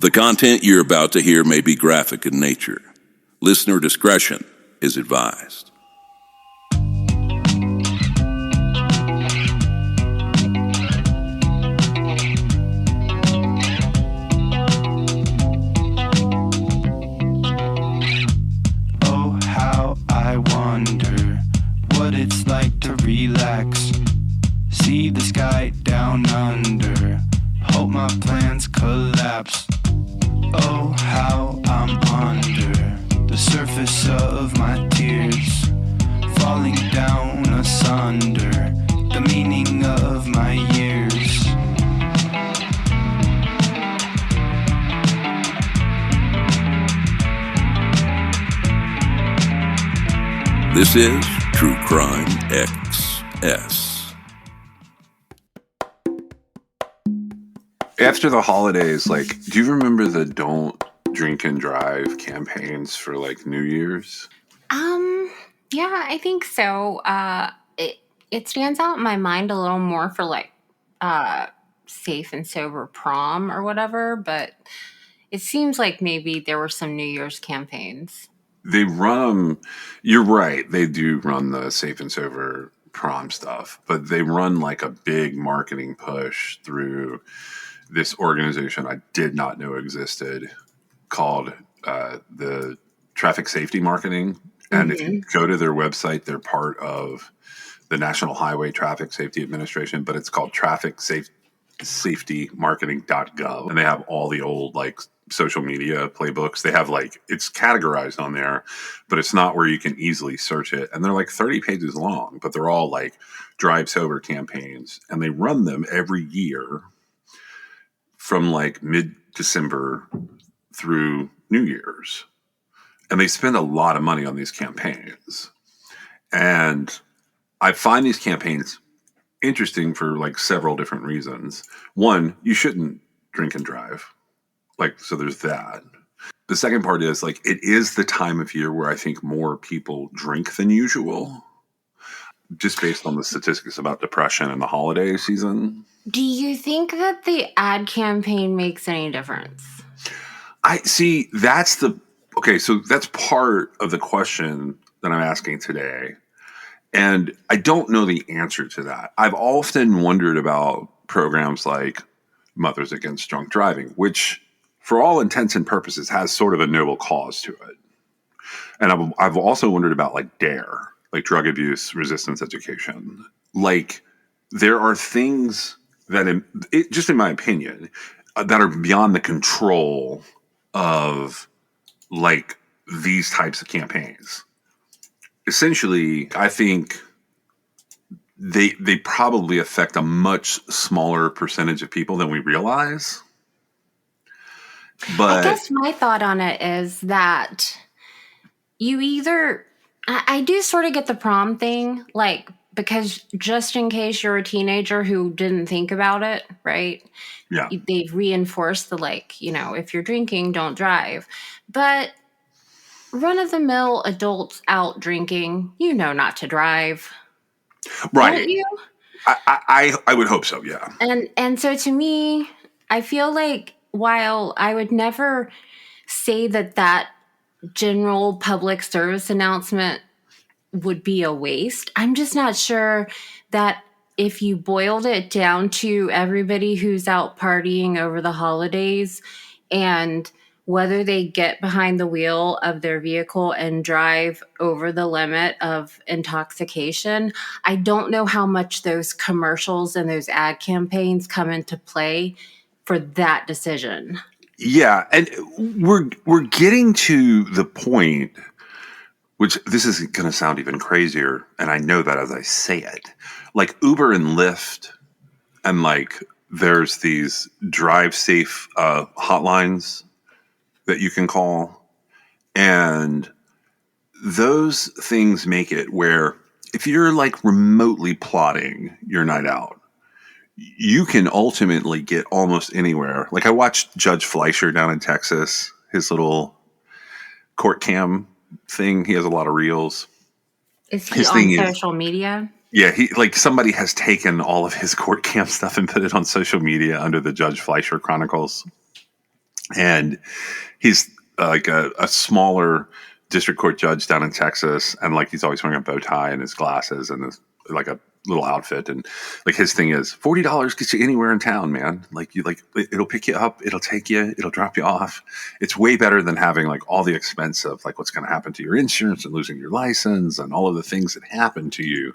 The content you're about to hear may be graphic in nature. Listener discretion is advised. Oh, how I wonder what it's like to relax. See the sky down under. Hope my plans collapse. Oh, how I'm under the surface of my tears, falling down asunder the meaning of my years. This is True Crime XS. After the holidays, do you remember the Don't Drink and Drive campaigns for New Year's? Yeah, I think so. It stands out in my mind a little more for safe and sober prom or whatever, but it seems like maybe there were some New Year's campaigns. They run them. You're right. They do run the safe and sober prom stuff, but they run a big marketing push through this organization I did not know existed called the Traffic Safety Marketing. And if you go to their website, they're part of the National Highway Traffic Safety Administration, but it's called trafficsafetymarketing.gov. And they have all the old social media playbooks. They have it's categorized on there, but it's not where you can easily search it. And they're 30 pages long, but they're all drive sober campaigns. And they run them every year from mid-December through New Year's. And they spend a lot of money on these campaigns. And I find these campaigns interesting for several different reasons. One, you shouldn't drink and drive. So there's that. The second part is it is the time of year where I think more people drink than usual, just based on the statistics about depression and the holiday season. Do you think that the ad campaign makes any difference? I see. So that's part of the question that I'm asking today. And I don't know the answer to that. I've often wondered about programs like Mothers Against Drunk Driving, which for all intents and purposes has sort of a noble cause to it. And I've also wondered about DARE, drug abuse resistance education. There are things that, just in my opinion, that are beyond the control of these types of campaigns. Essentially, I think they probably affect a much smaller percentage of people than we realize. But I guess my thought on it is that I do sort of get the prom thing, because just in case you're a teenager who didn't think about it, right? Yeah. They've reinforced the if you're drinking, don't drive. But run-of-the-mill adults out drinking, not to drive. Right. Don't you? I would hope so, yeah. And so to me, I feel while I would never say that general public service announcement would be a waste, I'm just not sure that if you boiled it down to everybody who's out partying over the holidays and whether they get behind the wheel of their vehicle and drive over the limit of intoxication, I don't know how much those commercials and those ad campaigns come into play for that decision. Yeah, and we're getting to the point, which this is going to sound even crazier, and I know that as I say it, Uber and Lyft, and there's these drive safe hotlines that you can call, and those things make it where if you're remotely plotting your night out, you can ultimately get almost anywhere. I watched Judge Fleischer down in Texas, his little court cam thing. He has a lot of reels. Is he on social media? Yeah, he somebody has taken all of his court cam stuff and put it on social media under the Judge Fleischer Chronicles. And he's like a smaller district court judge down in Texas, and like he's always wearing a bow tie and his glasses and like a little outfit, and like his thing is $40 gets you anywhere in town, man. Like it'll pick you up, it'll take you, it'll drop you off. It's way better than having like all the expense of like what's going to happen to your insurance and losing your license and all of the things that happen to you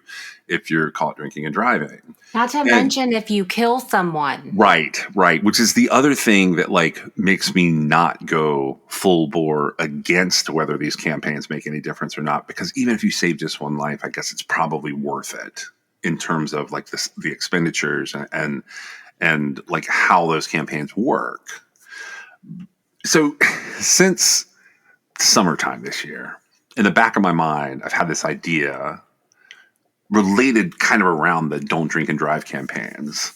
if you're caught drinking and driving. Not to mention if you kill someone. Right. Which is the other thing that like makes me not go full bore against whether these campaigns make any difference or not. Because even if you save just one life, I guess it's probably worth it in terms of like the expenditures and like how those campaigns work. So since summertime this year, in the back of my mind, I've had this idea related kind of around the don't drink and drive campaigns,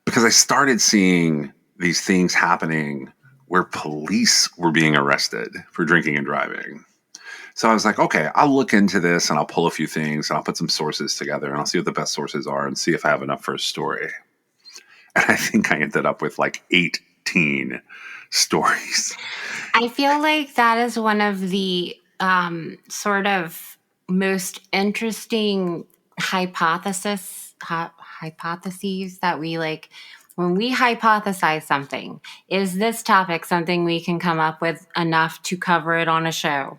because I started seeing these things happening where police were being arrested for drinking and driving. So I was like, okay, I'll look into this and I'll pull a few things and I'll put some sources together and I'll see what the best sources are and see if I have enough for a story. And I think I ended up with like 18 stories. I feel like that is one of the sort of most interesting hypotheses that we like when we hypothesize something. Is this topic something we can come up with enough to cover it on a show?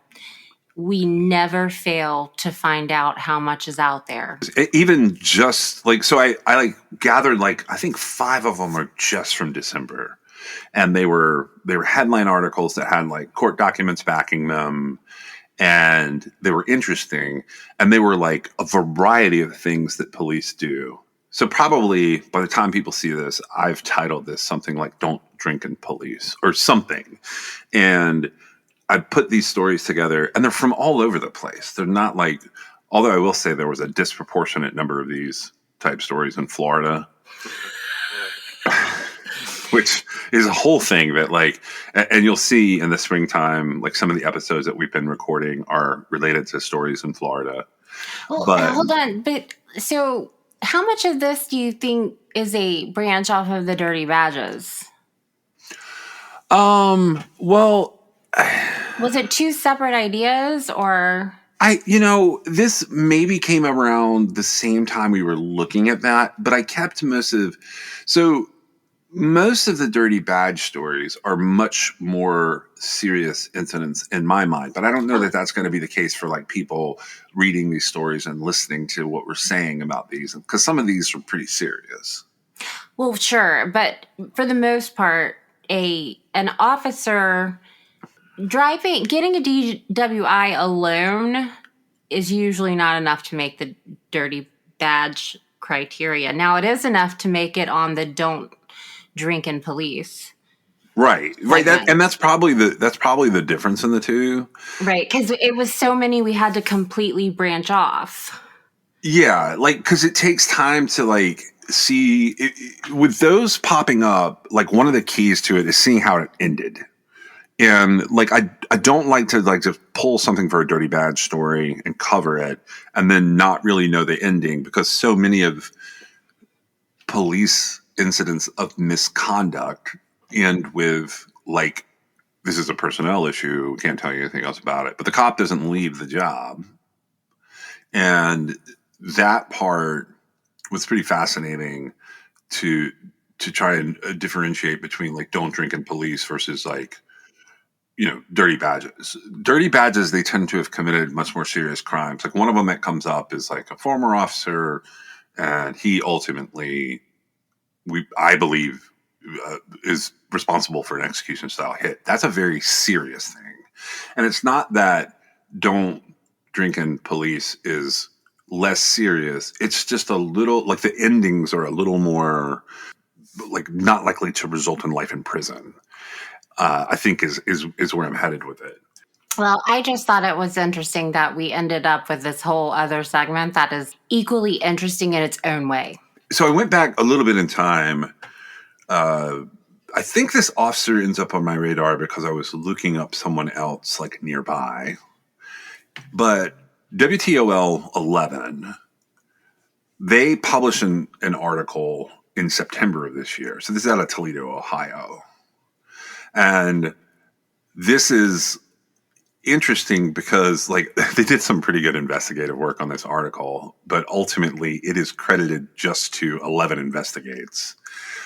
We never fail to find out how much is out there. Even just like, so I like gathered like, I think 5 of them are just from December, and they were headline articles that had like court documents backing them, and they were interesting, and they were like a variety of things that police do. So probably by the time people see this, I've titled this something like "Don't Drink and Police" or something. And I put these stories together, and they're from all over the place. They're not like, although I will say there was a disproportionate number of these type stories in Florida, which is a whole thing that like, and you'll see in the springtime, like some of the episodes that we've been recording are related to stories in Florida. Well, But hold on. But so how much of this do you think is a branch off of the Dirty Badges? well, Was it 2 separate ideas or? this maybe came around the same time we were looking at that, but I kept most of the Dirty Badge stories are much more serious incidents in my mind, but I don't know that that's going to be the case for like people reading these stories and listening to what we're saying about these, because some of these are pretty serious. Well, sure, but for the most part, an officer getting a DWI alone is usually not enough to make the Dirty Badge criteria. Now, it is enough to make it on the don't drink and police. Right. That's probably the difference in the two. Right, because it was so many we had to completely branch off. Yeah, like because it takes time to like see with those popping up. Like one of the keys to it is seeing how it ended. And like I don't like to like just pull something for a Dirty Badge story and cover it and then not really know the ending, because so many of police incidents of misconduct end with like, this is a personnel issue, can't tell you anything else about it, but the cop doesn't leave the job. And that part was pretty fascinating to try and differentiate between like don't drink and police versus like, Dirty Badges. Dirty Badges, they tend to have committed much more serious crimes. Like one of them that comes up is like a former officer, and he ultimately, I believe, is responsible for an execution style hit. That's a very serious thing. And it's not that don't drink and police is less serious. It's just a little, like the endings are a little more like not likely to result in life in prison. I think is where I'm headed with it. Well, I just thought it was interesting that we ended up with this whole other segment that is equally interesting in its own way. So I went back a little bit in time. I think this officer ends up on my radar because I was looking up someone else like nearby. But WTOL 11, they published an article in September of this year. So this is out of Toledo, Ohio. And this is interesting because like they did some pretty good investigative work on this article, but ultimately it is credited just to 11 Investigates.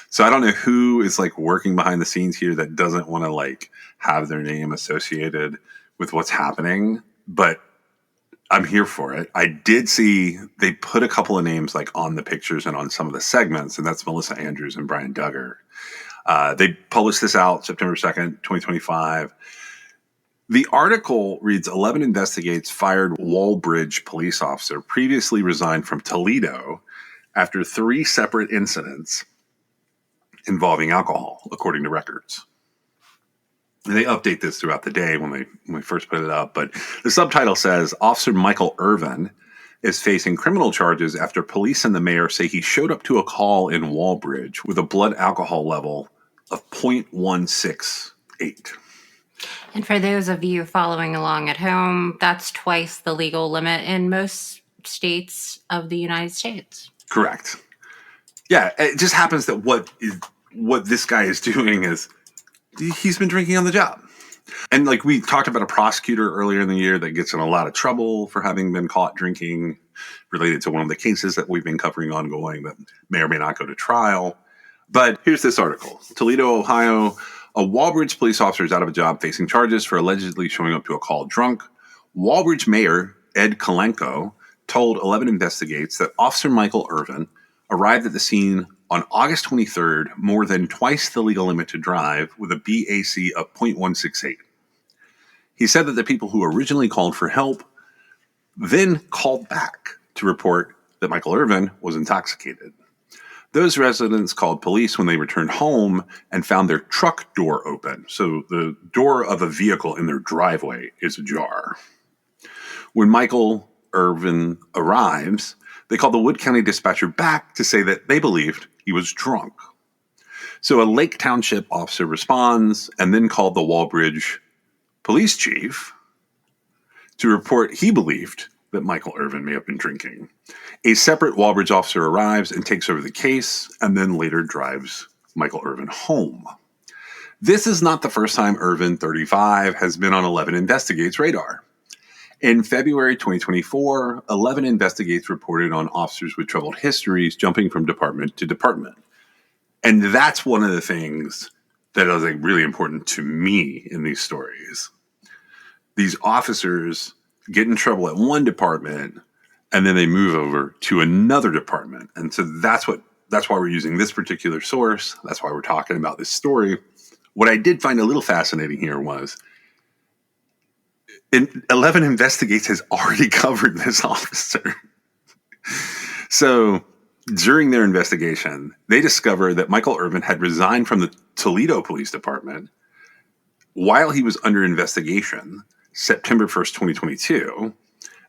So I don't know who is like working behind the scenes here that doesn't want to like have their name associated with what's happening, but I'm here for it. I did see they put a couple of names like on the pictures and on some of the segments, and that's Melissa Andrews and Brian Duggar. They published this out September 2nd, 2025. The article reads 11 Investigates fired Walbridge police officer previously resigned from Toledo after 3 separate incidents involving alcohol, according to records. And they update this throughout the day when we first put it up. But the subtitle says, Officer Michael Irvin is facing criminal charges after police and the mayor say he showed up to a call in Walbridge with a blood alcohol level of 0.168. And for those of you following along at home, that's twice the legal limit in most states of the United States. Correct. Yeah, it just happens that what this guy is doing is he's been drinking on the job. And like we talked about a prosecutor earlier in the year that gets in a lot of trouble for having been caught drinking related to one of the cases that we've been covering ongoing that may or may not go to trial. But here's this article. Toledo, Ohio, a Walbridge police officer is out of a job facing charges for allegedly showing up to a call drunk. Walbridge Mayor Ed Kalenko told 11 Investigates that Officer Michael Irvin arrived at the scene on August 23rd, more than twice the legal limit to drive, with a BAC of 0.168. He said that the people who originally called for help then called back to report that Michael Irvin was intoxicated. Those residents called police when they returned home and found their truck door open. So the door of a vehicle in their driveway is ajar. When Michael Irvin arrives, they called the Wood County dispatcher back to say that they believed he was drunk. So a Lake Township officer responds and then called the Walbridge police chief to report he believed that Michael Irvin may have been drinking. A separate Walbridge officer arrives and takes over the case and then later drives Michael Irvin home. This is not the first time Irvin, 35, has been on 11 Investigates' radar. In February 2024, 11 Investigates reported on officers with troubled histories jumping from department to department. And that's one of the things that is like really important to me in these stories. These officers get in trouble at one department and then they move over to another department. And so that's why we're using this particular source. That's why we're talking about this story. What I did find a little fascinating here was 11 Investigates has already covered this officer. So during their investigation, they discovered that Michael Irvin had resigned from the Toledo Police Department while he was under investigation, September 1st, 2022.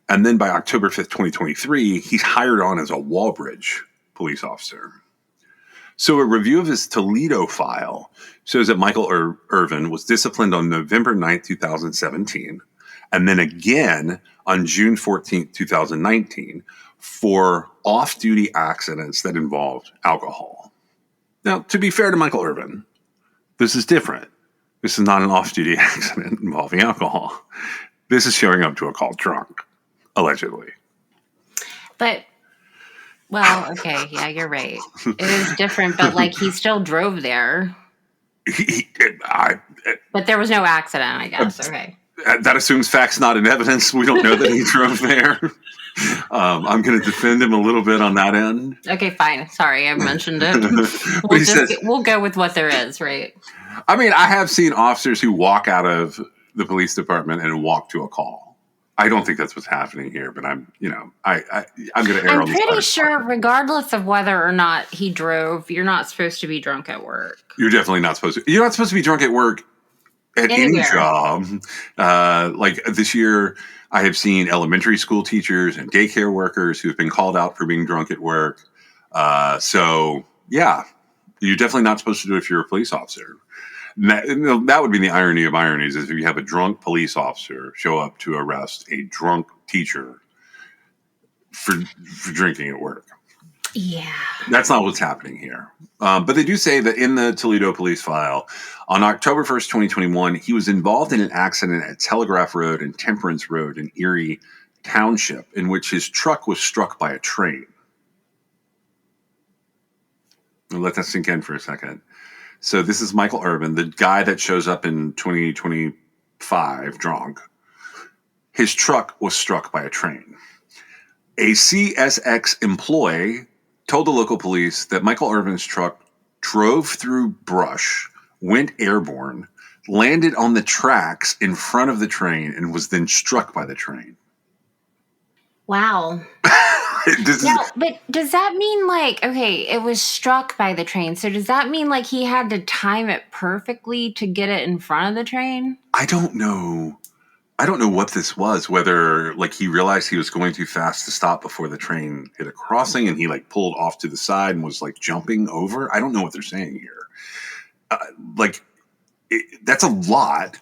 And then by October 5th, 2023, he's hired on as a Walbridge police officer. So a review of his Toledo file shows that Michael Irvin was disciplined on November 9th, 2017, and then again on June 14th, 2019, for off-duty accidents that involved alcohol. Now, to be fair to Michael Irvin, this is different. This is not an off-duty accident involving alcohol. This is showing up to a call drunk, allegedly. But, well, okay, yeah, you're right. It is different, but like he still drove there. But there was no accident, I guess. Okay. That assumes facts not in evidence. We don't know that he drove there. I'm going to defend him a little bit on that end. Okay, fine. Sorry, I mentioned it. We'll go with what there is, right? I mean, I have seen officers who walk out of the police department and walk to a call. I don't think that's what's happening here, but I'm going to err on the side. I'm pretty sure, regardless of whether or not he drove, you're not supposed to be drunk at work. You're definitely not supposed to. You're not supposed to be drunk at work at any job. Like this year, I have seen elementary school teachers and daycare workers who've been called out for being drunk at work. So, yeah, you're definitely not supposed to do it if you're a police officer. That would be the irony of ironies, is if you have a drunk police officer show up to arrest a drunk teacher for drinking at work. Yeah. That's not what's happening here. But they do say that in the Toledo police file, on October 1st, 2021, he was involved in an accident at Telegraph Road and Temperance Road in Erie Township, in which his truck was struck by a train. I'll let that sink in for a second. So this is Michael Urban, the guy that shows up in 2025 drunk. His truck was struck by a train. A CSX employee told the local police that Michael Urban's truck drove through brush, went airborne, landed on the tracks in front of the train, and was then struck by the train. Wow. But does that mean okay, it was struck by the train. So does that mean he had to time it perfectly to get it in front of the train? I don't know. I don't know what this was, whether he realized he was going too fast to stop before the train hit a crossing and he pulled off to the side and was jumping over. I don't know what they're saying here. That's a lot.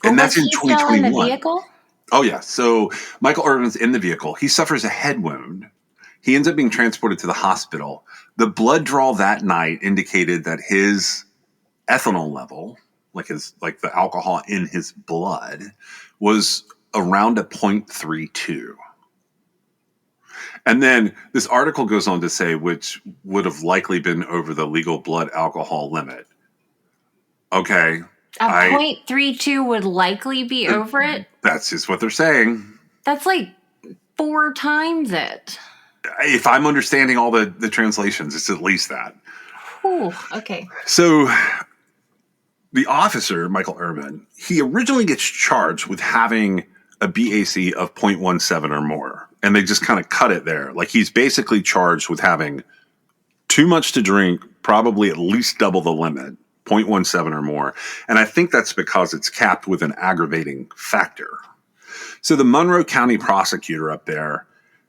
And that's in 2021. Still in the vehicle? Oh, yeah. So Michael Urban's in the vehicle. He suffers a head wound. He ends up being transported to the hospital. The blood draw that night indicated that his ethanol level, the alcohol in his blood, was around a 0.32. And then this article goes on to say, which would have likely been over the legal blood alcohol limit. Okay. A 0.32 would likely be over it? That's just what they're saying. That's 4 times it. If I'm understanding all the translations, it's at least that. Ooh, okay. So the officer, Michael Urban, he originally gets charged with having a BAC of 0.17 or more. And they just kind of cut it there. He's basically charged with having too much to drink, probably at least double the limit, 0.17 or more. And I think that's because it's capped with an aggravating factor. So the Monroe County prosecutor up there,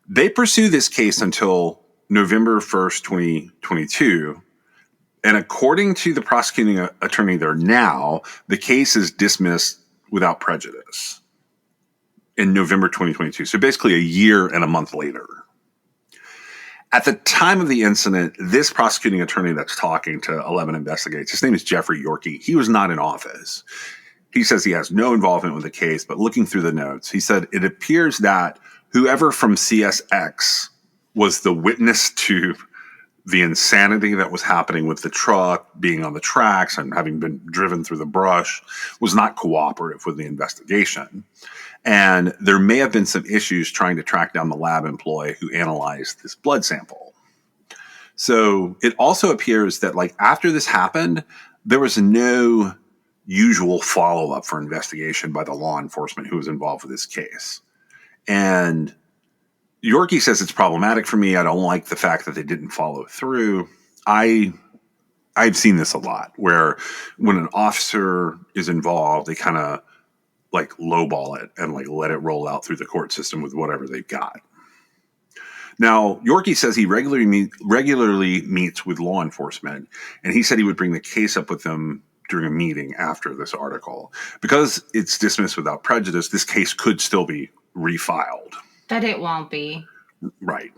they pursue this case until November 1st, 2022. And according to the prosecuting attorney there now, the case is dismissed without prejudice in November 2022. So basically a year and a month later. At the time of the incident, this prosecuting attorney that's talking to 11 Investigates, his name is Jeffrey Yorkie. He was not in office. He says he has no involvement with the case, but looking through the notes, he said it appears that whoever from CSX was the witness to the insanity that was happening with the truck being on the tracks and having been driven through the brush was not cooperative with the investigation. And there may have been some issues trying to track down the lab employee who analyzed this blood sample. So it also appears that after this happened, there was no usual follow-up for investigation by the law enforcement who was involved with this case. And Yorkie says it's problematic for me. I don't like the fact that they didn't follow through. I've seen this a lot where when an officer is involved, they kind of lowball it and let it roll out through the court system with whatever they've got. Now, Yorkie says he regularly meets with law enforcement, and he said he would bring the case up with them during a meeting after this article. Because it's dismissed without prejudice, this case could still be refiled. But it won't be. Right.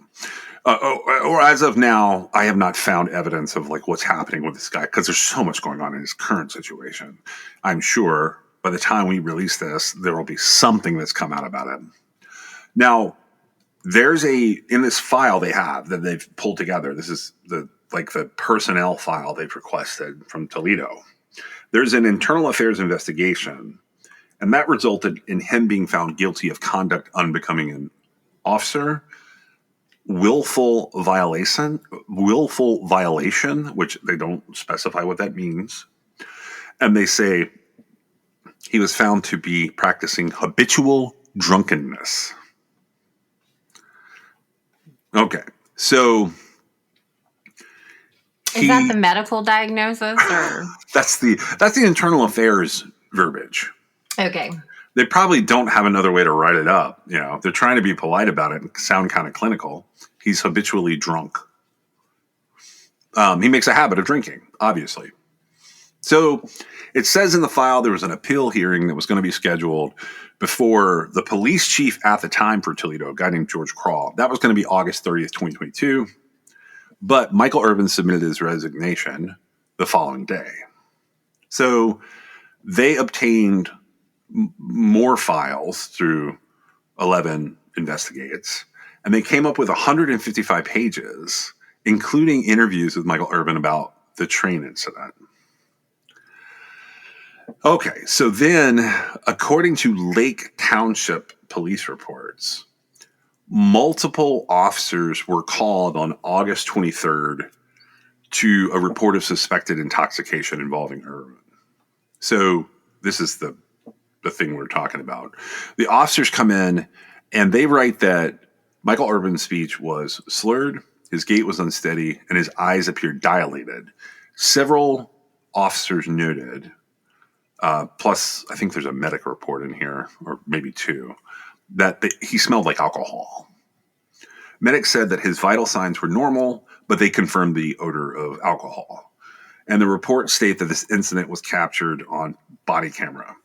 Or as of now, I have not found evidence of what's happening with this guy because there's so much going on in his current situation. I'm sure by the time we release this, there will be something that's come out about him. Now, there's in this file they have that they've pulled together. This is the personnel file they've requested from Toledo. There's an internal affairs investigation, and that resulted in him being found guilty of conduct unbecoming an officer, willful violation, which they don't specify what that means. And they say he was found to be practicing habitual drunkenness. Okay, so is that the medical diagnosis, or that's the internal affairs verbiage? Okay. They probably don't have another way to write it up. They're trying to be polite about it and sound kind of clinical. He's habitually drunk. He makes a habit of drinking, obviously. So it says in the file there was an appeal hearing that was going to be scheduled before the police chief at the time for Toledo, a guy named George Crawl. That was going to be August 30th, 2022. But Michael Irvin submitted his resignation the following day. So they obtained more files through 11 Investigates, and they came up with 155 pages, including interviews with Michael Irvin about the train incident. Okay, so then, according to Lake Township police reports, multiple officers were called on August 23rd to a report of suspected intoxication involving Irvin. So this is the thing we're talking about. The officers come in and they write that Michael Irvin's speech was slurred, his gait was unsteady, and his eyes appeared dilated. Several officers noted, plus I think there's a medic report in here, or maybe two, that he smelled like alcohol. Medics said that his vital signs were normal, but they confirmed the odor of alcohol. And the reports state that this incident was captured on body camera.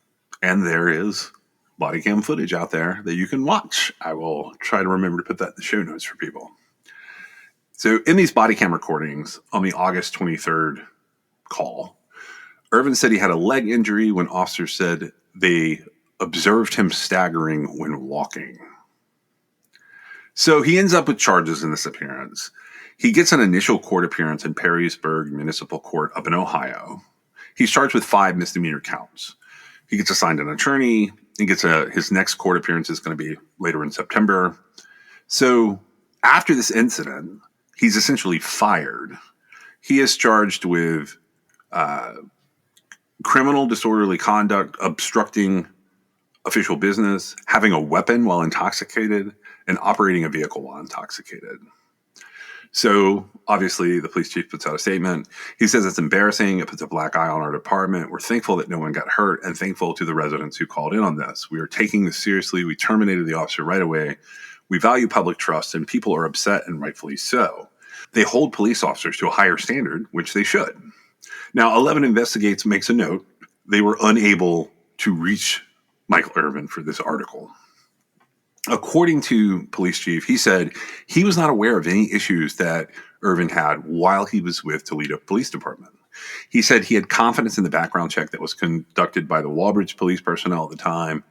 And there is body cam footage out there that you can watch. I will try to remember to put that in the show notes for people. So in these body cam recordings on the August 23rd call, Irvin said he had a leg injury when officers said they observed him staggering when walking. So he ends up with charges in this appearance. He gets an initial court appearance in Perrysburg Municipal Court up in Ohio. He's charged with 5 misdemeanor counts. He gets assigned an attorney. He gets his next court appearance is going to be later in September. So after this incident, he's essentially fired. He is charged with criminal disorderly conduct, obstructing official business, having a weapon while intoxicated, and operating a vehicle while intoxicated. So obviously the police chief puts out a statement. He says it's embarrassing. It puts a black eye on our department. We're thankful that no one got hurt and thankful to the residents who called in on this. We are taking this seriously. We terminated the officer right away. We value public trust and people are upset, and rightfully so. They hold police officers to a higher standard, which they should. Now, 11 Investigates makes a note. They were unable to reach Michael Irvin for this article. According to police chief, he said he was not aware of any issues that Irvin had while he was with Toledo Police Department. He said he had confidence in the background check that was conducted by the Walbridge police personnel at the time.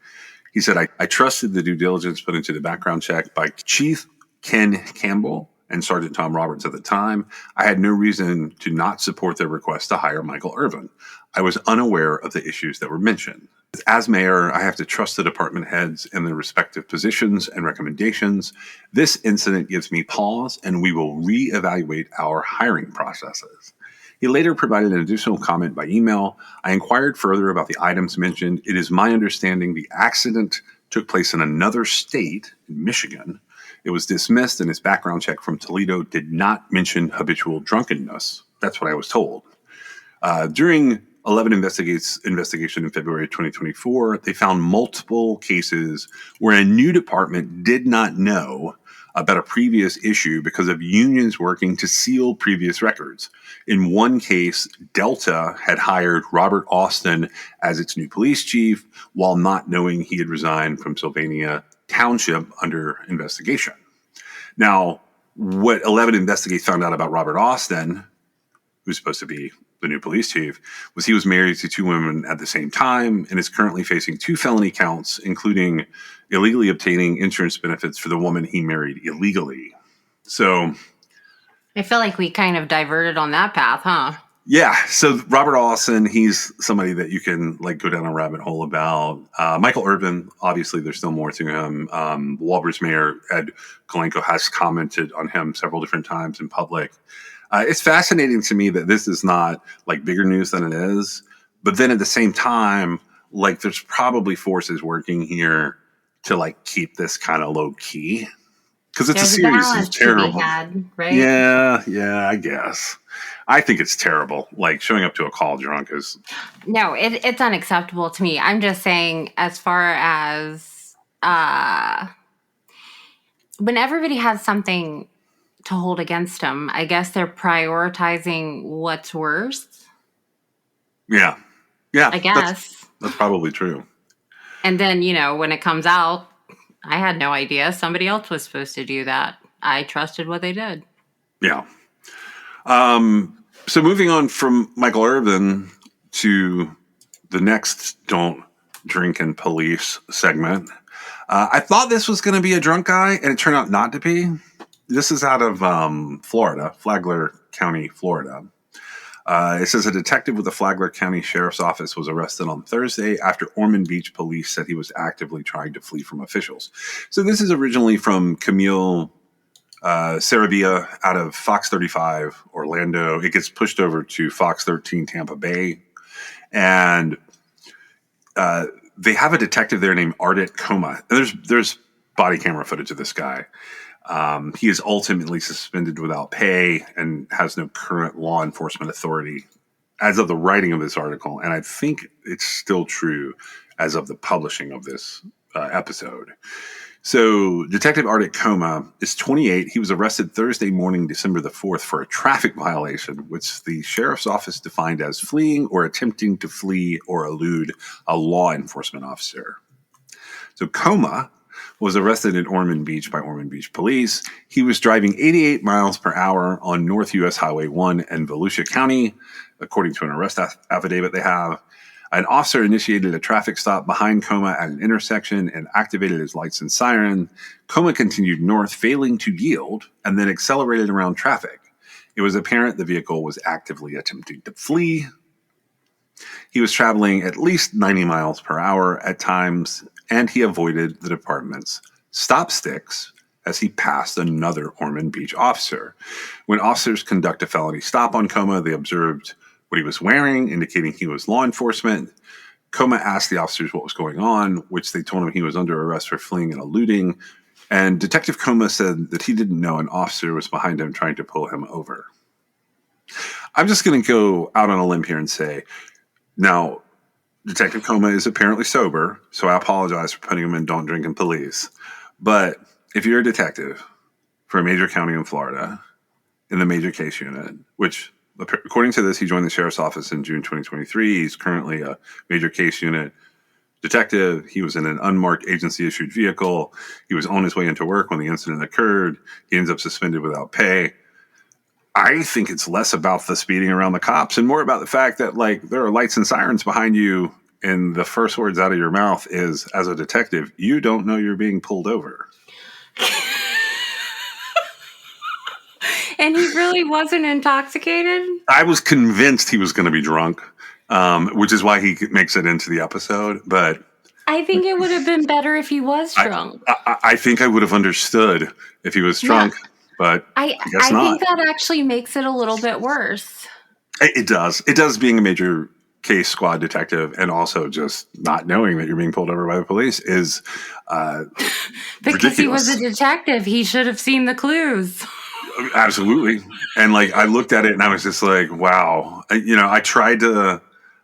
He said, I trusted the due diligence put into the background check by Chief Ken Campbell and Sergeant Tom Roberts at the time. I had no reason to not support their request to hire Michael Irvin. I was unaware of the issues that were mentioned. As mayor, I have to trust the department heads in their respective positions and recommendations. This incident gives me pause, and we will reevaluate our hiring processes. He later provided an additional comment by email. I inquired further about the items mentioned. It is my understanding the accident took place in another state, in Michigan. It was dismissed, and his background check from Toledo did not mention habitual drunkenness. That's what I was told. During 11 investigation in February 2024, they found multiple cases where a new department did not know about a previous issue because of unions working to seal previous records. In one case, Delta had hired Robert Austin as its new police chief while not knowing he had resigned from Sylvania Township under investigation. Now, what 11 Investigates found out about Robert Austin, who's supposed to be the new police chief, was he was married to 2 women at the same time and is currently facing 2 felony counts, including illegally obtaining insurance benefits for the woman he married illegally. So I feel like we kind of diverted on that path, huh? yeah, so Robert Austin, he's somebody that you can go down a rabbit hole about. Michael Irvin, obviously there's still more to him. Walbridge Mayor Ed Kolenko has commented on him several different times in public. It's fascinating to me that this is not bigger news than it is. But then at the same time, there's probably forces working here to keep this kind of low key. Because it's a series that's terrible. Right? Yeah, I guess. I think it's terrible. Showing up to a call drunk is... No, it's unacceptable to me. I'm just saying, as far as when everybody has something to hold against them, I guess they're prioritizing what's worse. Yeah, I guess that's probably true. And then when it comes out, I had no idea somebody else was supposed to do that. I trusted what they did. Yeah. So moving on from Michael Irvin to the next Don't Drink and Police segment. I thought this was going to be a drunk guy, and it turned out not to be. This is out of Florida, Flagler County, Florida. It says a detective with the Flagler County Sheriff's Office was arrested on Thursday after Ormond Beach police said he was actively trying to flee from officials. So this is originally from Camille Sarabia out of Fox 35 Orlando. It gets pushed over to Fox 13 Tampa Bay. And they have a detective there named Ardit Coma. And there's body camera footage of this guy. He is ultimately suspended without pay and has no current law enforcement authority as of the writing of this article. And I think it's still true as of the publishing of this episode. So Detective Ardit Coma is 28. He was arrested Thursday morning, December the 4th, for a traffic violation, which the sheriff's office defined as fleeing or attempting to flee or elude a law enforcement officer. So Coma was arrested in Ormond Beach by Ormond Beach police. He was driving 88 miles per hour on North U.S. Highway 1 in Volusia County, according to an arrest affidavit they have. An officer initiated a traffic stop behind Coma at an intersection and activated his lights and siren. Coma continued north, failing to yield, and then accelerated around traffic. It was apparent the vehicle was actively attempting to flee. He was traveling at least 90 miles per hour at times, and he avoided the department's stop sticks as he passed another Ormond Beach officer. When officers conduct a felony stop on Coma, they observed what he was wearing, indicating he was law enforcement. Coma asked the officers what was going on, which they told him he was under arrest for fleeing and eluding. And Detective Coma said that he didn't know an officer was behind him trying to pull him over. I'm just going to go out on a limb here and say, now, Detective Coma is apparently sober, so I apologize for putting him in Don't Drink and Police. But if you're a detective for a major county in Florida in the major case unit, which according to this, he joined the sheriff's office in June 2023. He's currently a major case unit detective. He was in an unmarked agency-issued vehicle. He was on his way into work when the incident occurred. He ends up suspended without pay. I think it's less about the speeding around the cops and more about the fact that, like, there are lights and sirens behind you, and the first words out of your mouth is, as a detective, you don't know you're being pulled over. And he really wasn't intoxicated? I was convinced he was going to be drunk, which is why he makes it into the episode. But I think it would have been better if he was drunk. I think I would have understood if he was drunk, but I guess not. I think that actually makes it a little bit worse. It does. It does, being a major case squad detective and also just not knowing that you're being pulled over by the police is because ridiculous. He was a detective. He should have seen the clues. Absolutely. And like, I looked at it and I was just like, wow. I tried to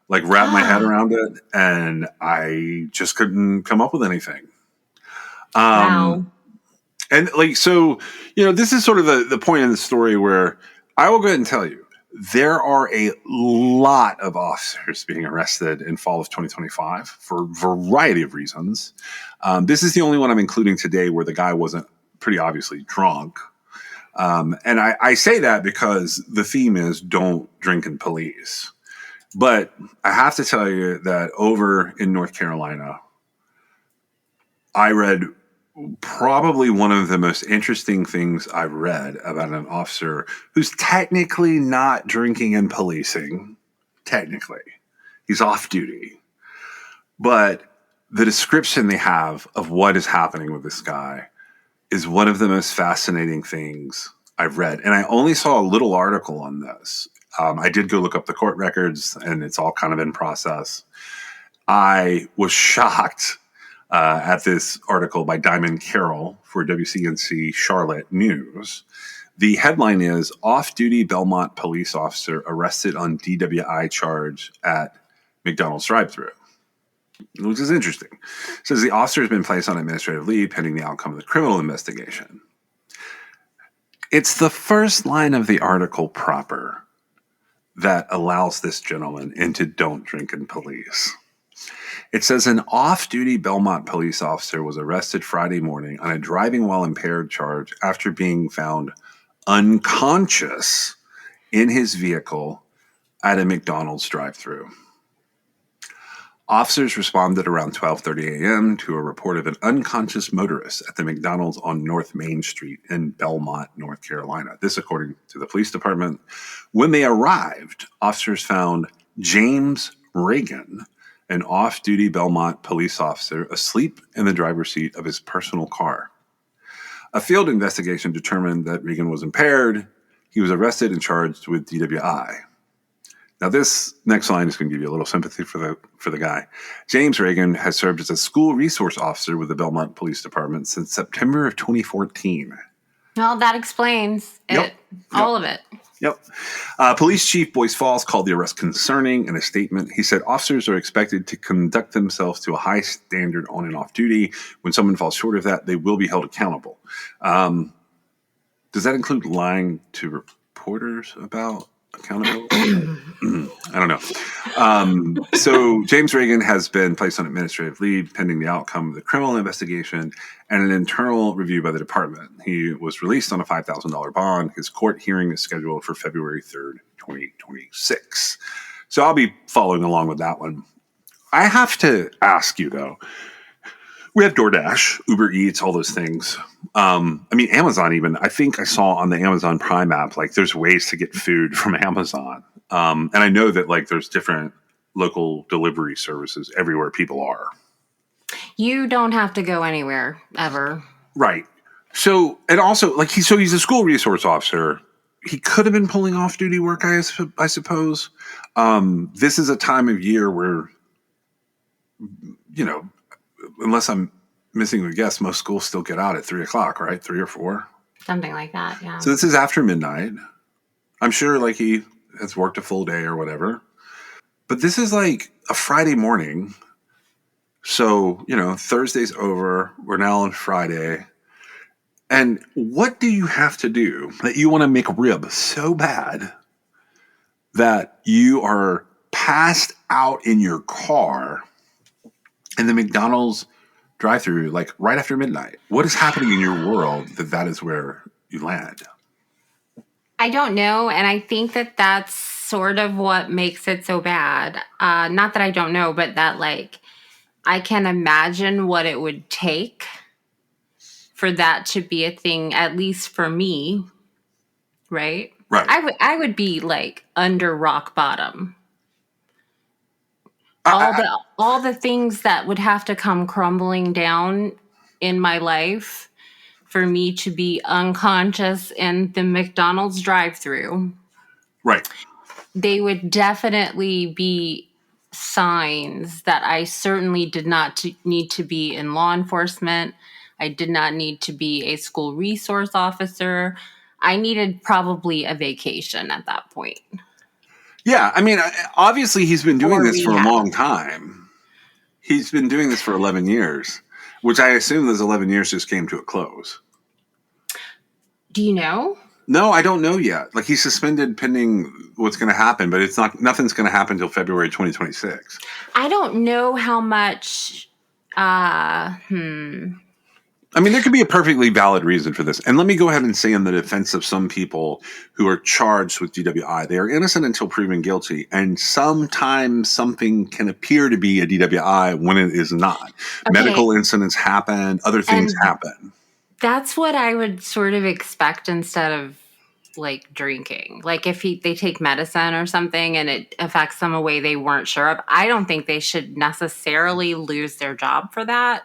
like wrap my head around it and I just couldn't come up with anything. Wow. And like, so, this is sort of the point in the story where I will go ahead and tell you, there are a lot of officers being arrested in fall of 2025 for a variety of reasons. This is the only one I'm including today where the guy wasn't pretty obviously drunk. And I say that because the theme is don't drink and police. But I have to tell you that over in North Carolina, I read probably one of the most interesting things I've read about an officer who's technically not drinking and policing. Technically. He's off duty. But the description they have of what is happening with this guy is one of the most fascinating things I've read. And I only saw a little article on this. I did go look up the court records, and it's all kind of in process. I was shocked at this article by Diamond Carroll for WCNC Charlotte News. The headline is, Off-Duty Belmont Police Officer Arrested on DWI Charge at McDonald's Drive-Thru, which is interesting. It says the officer has been placed on administrative leave pending the outcome of the criminal investigation. It's the first line of the article proper that allows this gentleman into Don't Drink and Police. It says an off-duty Belmont police officer was arrested Friday morning on a driving while impaired charge after being found unconscious in his vehicle at a McDonald's drive-thru. Officers responded around 12:30 a.m. to a report of an unconscious motorist at the McDonald's on North Main Street in Belmont, North Carolina. This, according to the police department. When they arrived, officers found James Reagan, an off-duty Belmont police officer, asleep in the driver's seat of his personal car. A field investigation determined that Reagan was impaired. He was arrested and charged with DWI. Now, this next line is going to give you a little sympathy for the guy. James Reagan has served as a school resource officer with the Belmont Police Department since September of 2014. Well, that explains it, all of it. Yep. Police Chief Boyce Falls called the arrest concerning in a statement. He said officers are expected to conduct themselves to a high standard on and off duty. When someone falls short of that, they will be held accountable. Does that include lying to reporters about accountability? I don't know. So James Reagan has been placed on administrative leave pending the outcome of the criminal investigation and an internal review by the department. He was released on a $5,000 bond. His court hearing is scheduled for February 3rd, 2026. So I'll be following along with that one. I have to ask you, though. We have DoorDash, Uber Eats, all those things. Amazon even. I think I saw on the Amazon Prime app, like there's ways to get food from Amazon. And I know that like there's different local delivery services everywhere people are. You don't have to go anywhere ever. Right. So, and also like he's a school resource officer. He could have been pulling off duty work, I suppose. This is a time of year where, unless I'm missing a guess, most schools still get out at 3:00, right? 3 or 4. Something like that, yeah. So this is after midnight. I'm sure like he has worked a full day or whatever. But this is like a Friday morning. So, Thursday's over. We're now on Friday. And what do you have to do that you want to make rib so bad that you are passed out in your car in the McDonald's drive-thru, like right after midnight? What is happening in your world that is where you land? I don't know, and I think that that's sort of what makes it so bad. Not that I don't know, but that like I can imagine what it would take for that to be a thing, at least for me, right? Right. I would be like under rock bottom. All the things that would have to come crumbling down in my life for me to be unconscious in the McDonald's drive-thru. Right. They would definitely be signs that I certainly did not need to be in law enforcement. I did not need to be a school resource officer. I needed probably a vacation at that point. Yeah, obviously he's been doing this for a long time. He's been doing this for 11 years, which I assume those 11 years just came to a close. Do you know? No, I don't know yet. Like he's suspended pending what's going to happen, but nothing's going to happen until February 2026. I don't know how much. There could be a perfectly valid reason for this. And let me go ahead and say in the defense of some people who are charged with DWI, they are innocent until proven guilty. And sometimes something can appear to be a DWI when it is not. Okay. Medical incidents happen. Other things happen. That's what I would sort of expect instead of like drinking. Like if they take medicine or something and it affects them a way they weren't sure of, I don't think they should necessarily lose their job for that.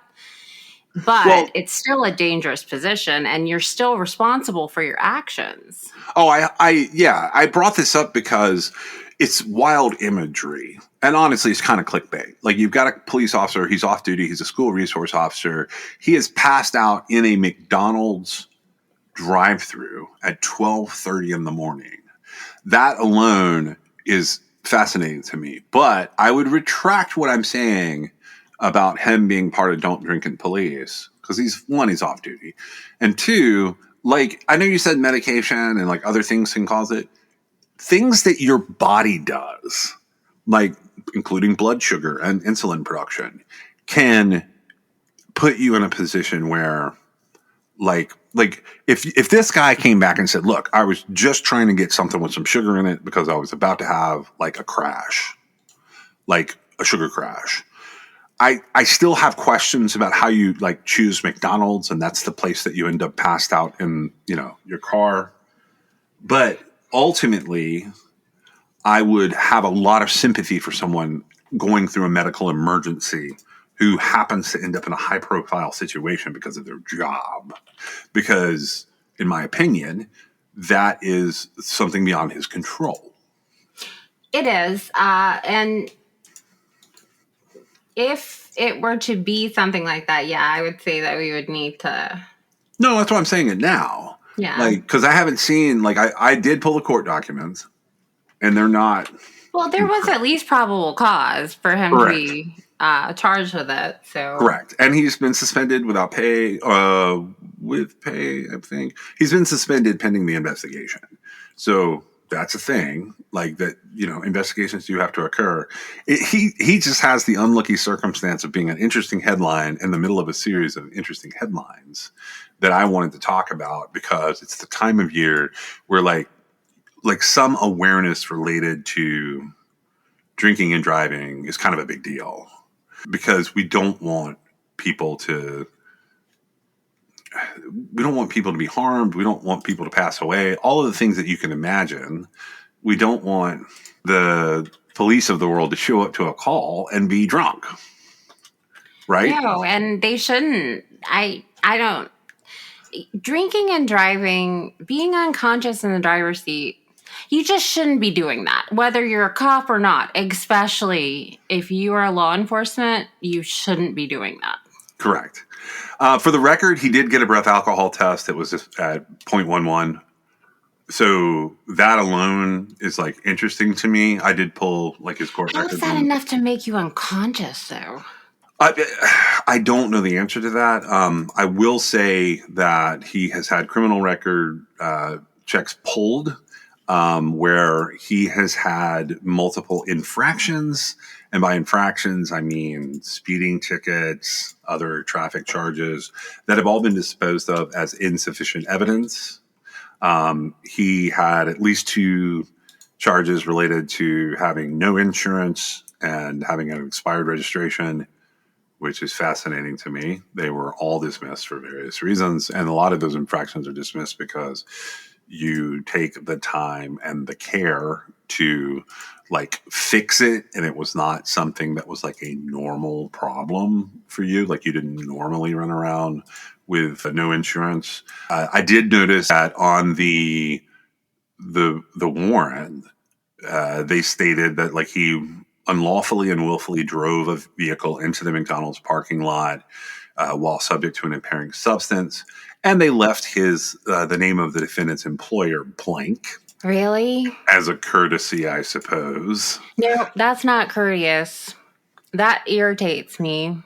But it's still a dangerous position and you're still responsible for your actions. Oh, I brought this up because it's wild imagery. And honestly, it's kind of clickbait. Like you've got a police officer, he's off duty, he's a school resource officer. He is passed out in a McDonald's drive-thru at 12:30 in the morning. That alone is fascinating to me. But I would retract what I'm saying about him being part of Don't Drink and Police, because he's off duty. And two, like, I know you said medication and like other things can cause it. Things that your body does, like including blood sugar and insulin production, can put you in a position where like if this guy came back and said, "Look, I was just trying to get something with some sugar in it because I was about to have like a crash, like a sugar crash." I still have questions about how you like choose McDonald's and that's the place that you end up passed out in, your car. But ultimately, I would have a lot of sympathy for someone going through a medical emergency who happens to end up in a high profile situation because of their job. Because, in my opinion, that is something beyond his control. It is. And if it were to be something like that, yeah, I would say that we would need to. No, that's why I'm saying it now. Yeah. Like, because I haven't seen, like, I did pull the court documents, and they're not. Well, there was at least probable cause for him Correct. to be charged with it. So Correct. And he's been suspended without pay, with pay, I think. He's been suspended pending the investigation. So that's a thing, like that, investigations do have to occur. He just has the unlucky circumstance of being an interesting headline in the middle of a series of interesting headlines that I wanted to talk about because it's the time of year where like some awareness related to drinking and driving is kind of a big deal because we don't want people to be harmed. We don't want people to pass away. All of the things that you can imagine. We don't want the police of the world to show up to a call and be drunk. Right? no, and they shouldn't. I don't. Drinking and driving, being unconscious in the driver's seat, you just shouldn't be doing that, whether you're a cop or not. Especially if you are law enforcement, you shouldn't be doing that. Correct. For the record, he did get a breath alcohol test. It was just at 0.11. So that alone is like interesting to me. I did pull like his court How record. is that enough to make you unconscious, though? I don't know the answer to that. I will say that he has had criminal record checks pulled where he has had multiple infractions. And by infractions, I mean speeding tickets, other traffic charges that have all been disposed of as insufficient evidence. He had at least 2 charges related to having no insurance and having an expired registration, which is fascinating to me. They were all dismissed for various reasons. And a lot of those infractions are dismissed because you take the time and the care to like fix it. And it was not something that was like a normal problem for you. Like you didn't normally run around with no insurance. I did notice that on the warrant, they stated that like he unlawfully and willfully drove a vehicle into the McDonald's parking lot while subject to an impairing substance. And they left the name of the defendant's employer blank. Really? As a courtesy, I suppose. No, that's not courteous. That irritates me.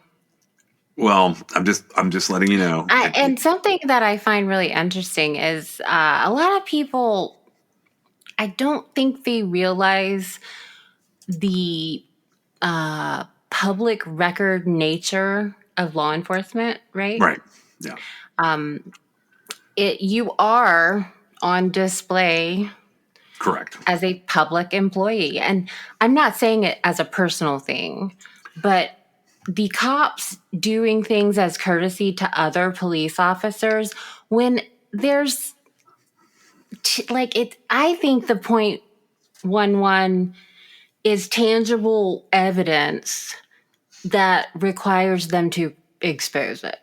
Well, I'm just letting you know. And something that I find really interesting is a lot of people, I don't think they realize the public record nature of law enforcement, right? Right. Yeah. You are on display Correct. as a public employee. And I'm not saying it as a personal thing, but the cops doing things as courtesy to other police officers when there's I think the 0.11 is tangible evidence that requires them to expose it.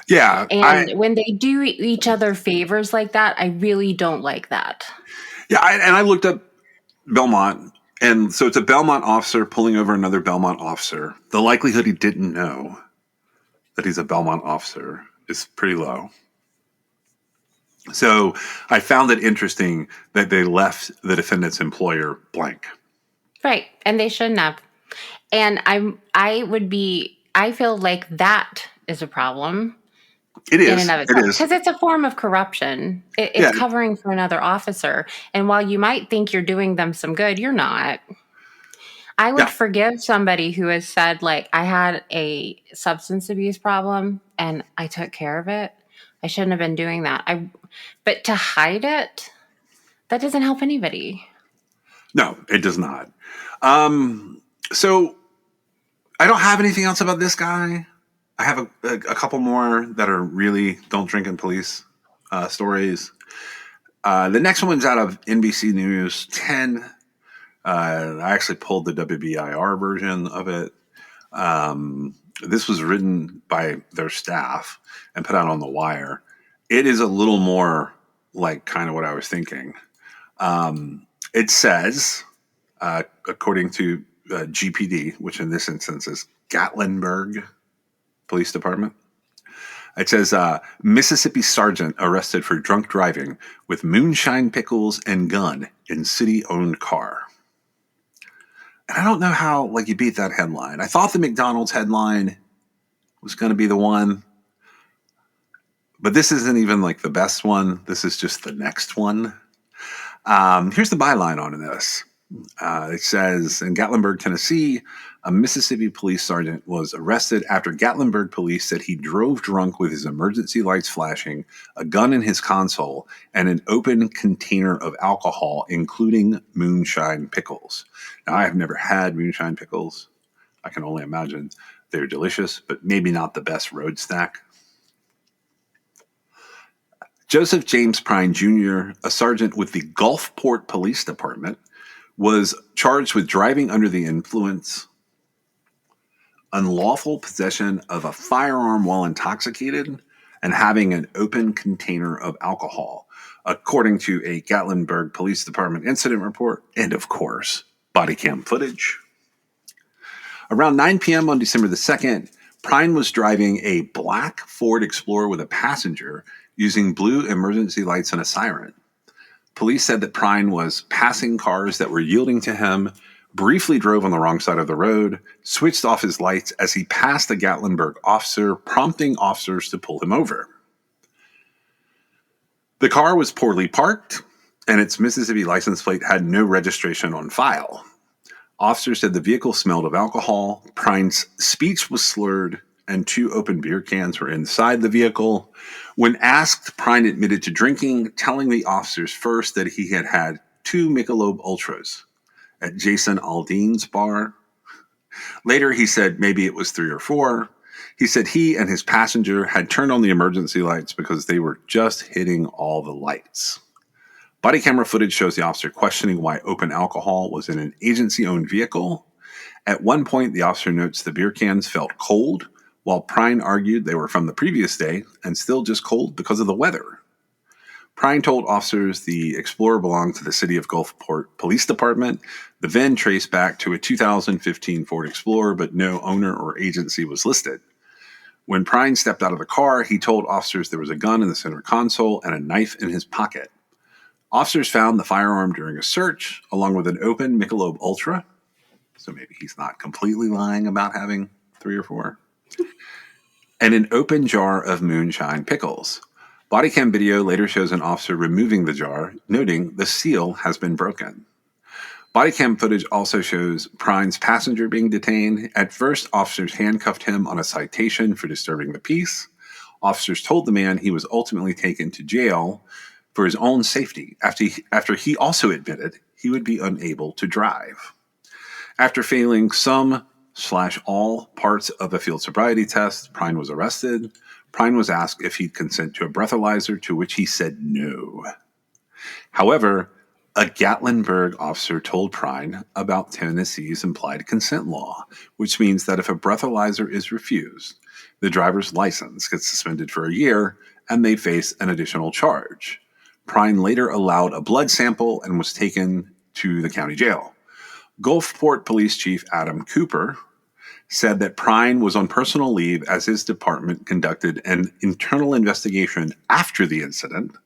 Yeah. And when they do each other favors like that, I really don't like that. Yeah. I looked up Belmont. And so it's a Belmont officer pulling over another Belmont officer. The likelihood he didn't know that he's a Belmont officer is pretty low. So I found it interesting that they left the defendant's employer blank. Right. And they shouldn't have. And I feel like that is a problem. It is. In and of itself. It is. Because it's a form of corruption. It's covering for another officer. And while you might think you're doing them some good, you're not. I would forgive somebody who has said, like, I had a substance abuse problem and I took care of it. I shouldn't have been doing that. But to hide it, that doesn't help anybody. No, it does not. So I don't have anything else about this guy. I have a couple more that are really don't drink in police stories. The next one's out of NBC News 10. I actually pulled the WBIR version of it. This was written by their staff and put out on The Wire. It is a little more like kind of what I was thinking. It says, according to GPD, which in this instance is Gatlinburg Police Department, it says Mississippi sergeant arrested for drunk driving with moonshine pickles and gun in city-owned car. And I don't know how you beat that headline. I thought the McDonald's headline was going to be the one, but this isn't even the best one. This is just the next one. Here's the byline on this. It says, in Gatlinburg, Tennessee, a Mississippi police sergeant was arrested after Gatlinburg police said he drove drunk with his emergency lights flashing, a gun in his console, and an open container of alcohol, including moonshine pickles. Now, I have never had moonshine pickles. I can only imagine they're delicious, but maybe not the best road snack. Joseph James Prine Jr., a sergeant with the Gulfport Police Department, was charged with driving under the influence, unlawful possession of a firearm while intoxicated, and having an open container of alcohol, according to a Gatlinburg Police Department incident report and, of course, body cam footage. Around 9 p.m. on December the 2nd, Prine was driving a black Ford Explorer with a passenger using blue emergency lights and a siren. Police said that Prine was passing cars that were yielding to him, briefly drove on the wrong side of the road, switched off his lights as he passed a Gatlinburg officer, prompting officers to pull him over. The car was poorly parked, and its Mississippi license plate had no registration on file. Officers said the vehicle smelled of alcohol, Prine's speech was slurred, and 2 open beer cans were inside the vehicle. When asked, Prine admitted to drinking, telling the officers first that he had had 2 Michelob Ultras at Jason Aldean's bar. Later, he said maybe it was 3 or 4. He said he and his passenger had turned on the emergency lights because they were just hitting all the lights. Body camera footage shows the officer questioning why open alcohol was in an agency-owned vehicle. At one point, the officer notes the beer cans felt cold, while Prine argued they were from the previous day and still just cold because of the weather. Prine told officers the Explorer belonged to the City of Gulfport Police Department. The VIN traced back to a 2015 Ford Explorer, but no owner or agency was listed. When Prine stepped out of the car, he told officers there was a gun in the center console and a knife in his pocket. Officers found the firearm during a search, along with an open Michelob Ultra. So maybe he's not completely lying about having 3 or 4. And an open jar of moonshine pickles. Body cam video later shows an officer removing the jar, noting the seal has been broken. Body cam footage also shows Prine's passenger being detained. At first, officers handcuffed him on a citation for disturbing the peace. Officers told the man he was ultimately taken to jail for his own safety after he also admitted he would be unable to drive. After failing some/all parts of a field sobriety test, Prine was arrested. Prine was asked if he'd consent to a breathalyzer, to which he said no. However, a Gatlinburg officer told Prine about Tennessee's implied consent law, which means that if a breathalyzer is refused, the driver's license gets suspended for a year and they face an additional charge. Prine later allowed a blood sample and was taken to the county jail. Gulfport Police Chief Adam Cooper said that Prine was on personal leave as his department conducted an internal investigation after the incident.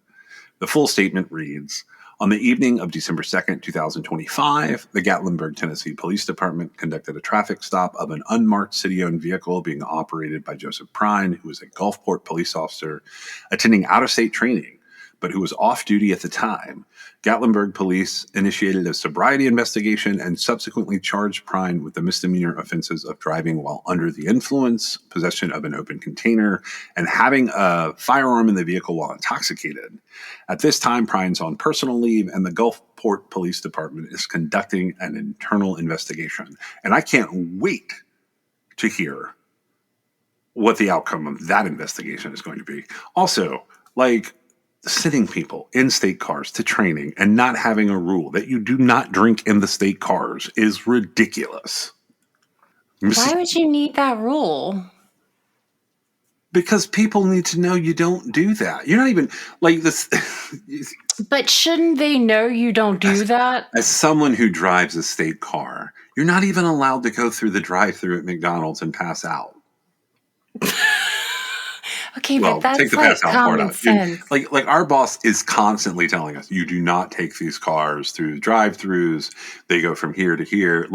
The full statement reads, on the evening of December 2nd, 2025, the Gatlinburg, Tennessee Police Department conducted a traffic stop of an unmarked city-owned vehicle being operated by Joseph Prine, who was a Gulfport police officer attending out-of-state training. but who was off duty at the time. Gatlinburg police initiated a sobriety investigation and subsequently charged Prine with the misdemeanor offenses of driving while under the influence, possession of an open container, and having a firearm in the vehicle while intoxicated. At this time, Prine's on personal leave, and the Gulfport Police Department is conducting an internal investigation. And I can't wait to hear what the outcome of that investigation is going to be. Also, like, sending people in state cars to training and not having a rule that you do not drink in the state cars is ridiculous. Why would you need that rule? Because people need to know you don't do that. You're not even like this. But shouldn't they know you don't do that? As someone who drives a state car, you're not even allowed to go through the drive-thru at McDonald's and pass out. Okay, well, but that's like common sense. Like our boss is constantly telling us, you do not take these cars through drive-thrus. They go from here to here.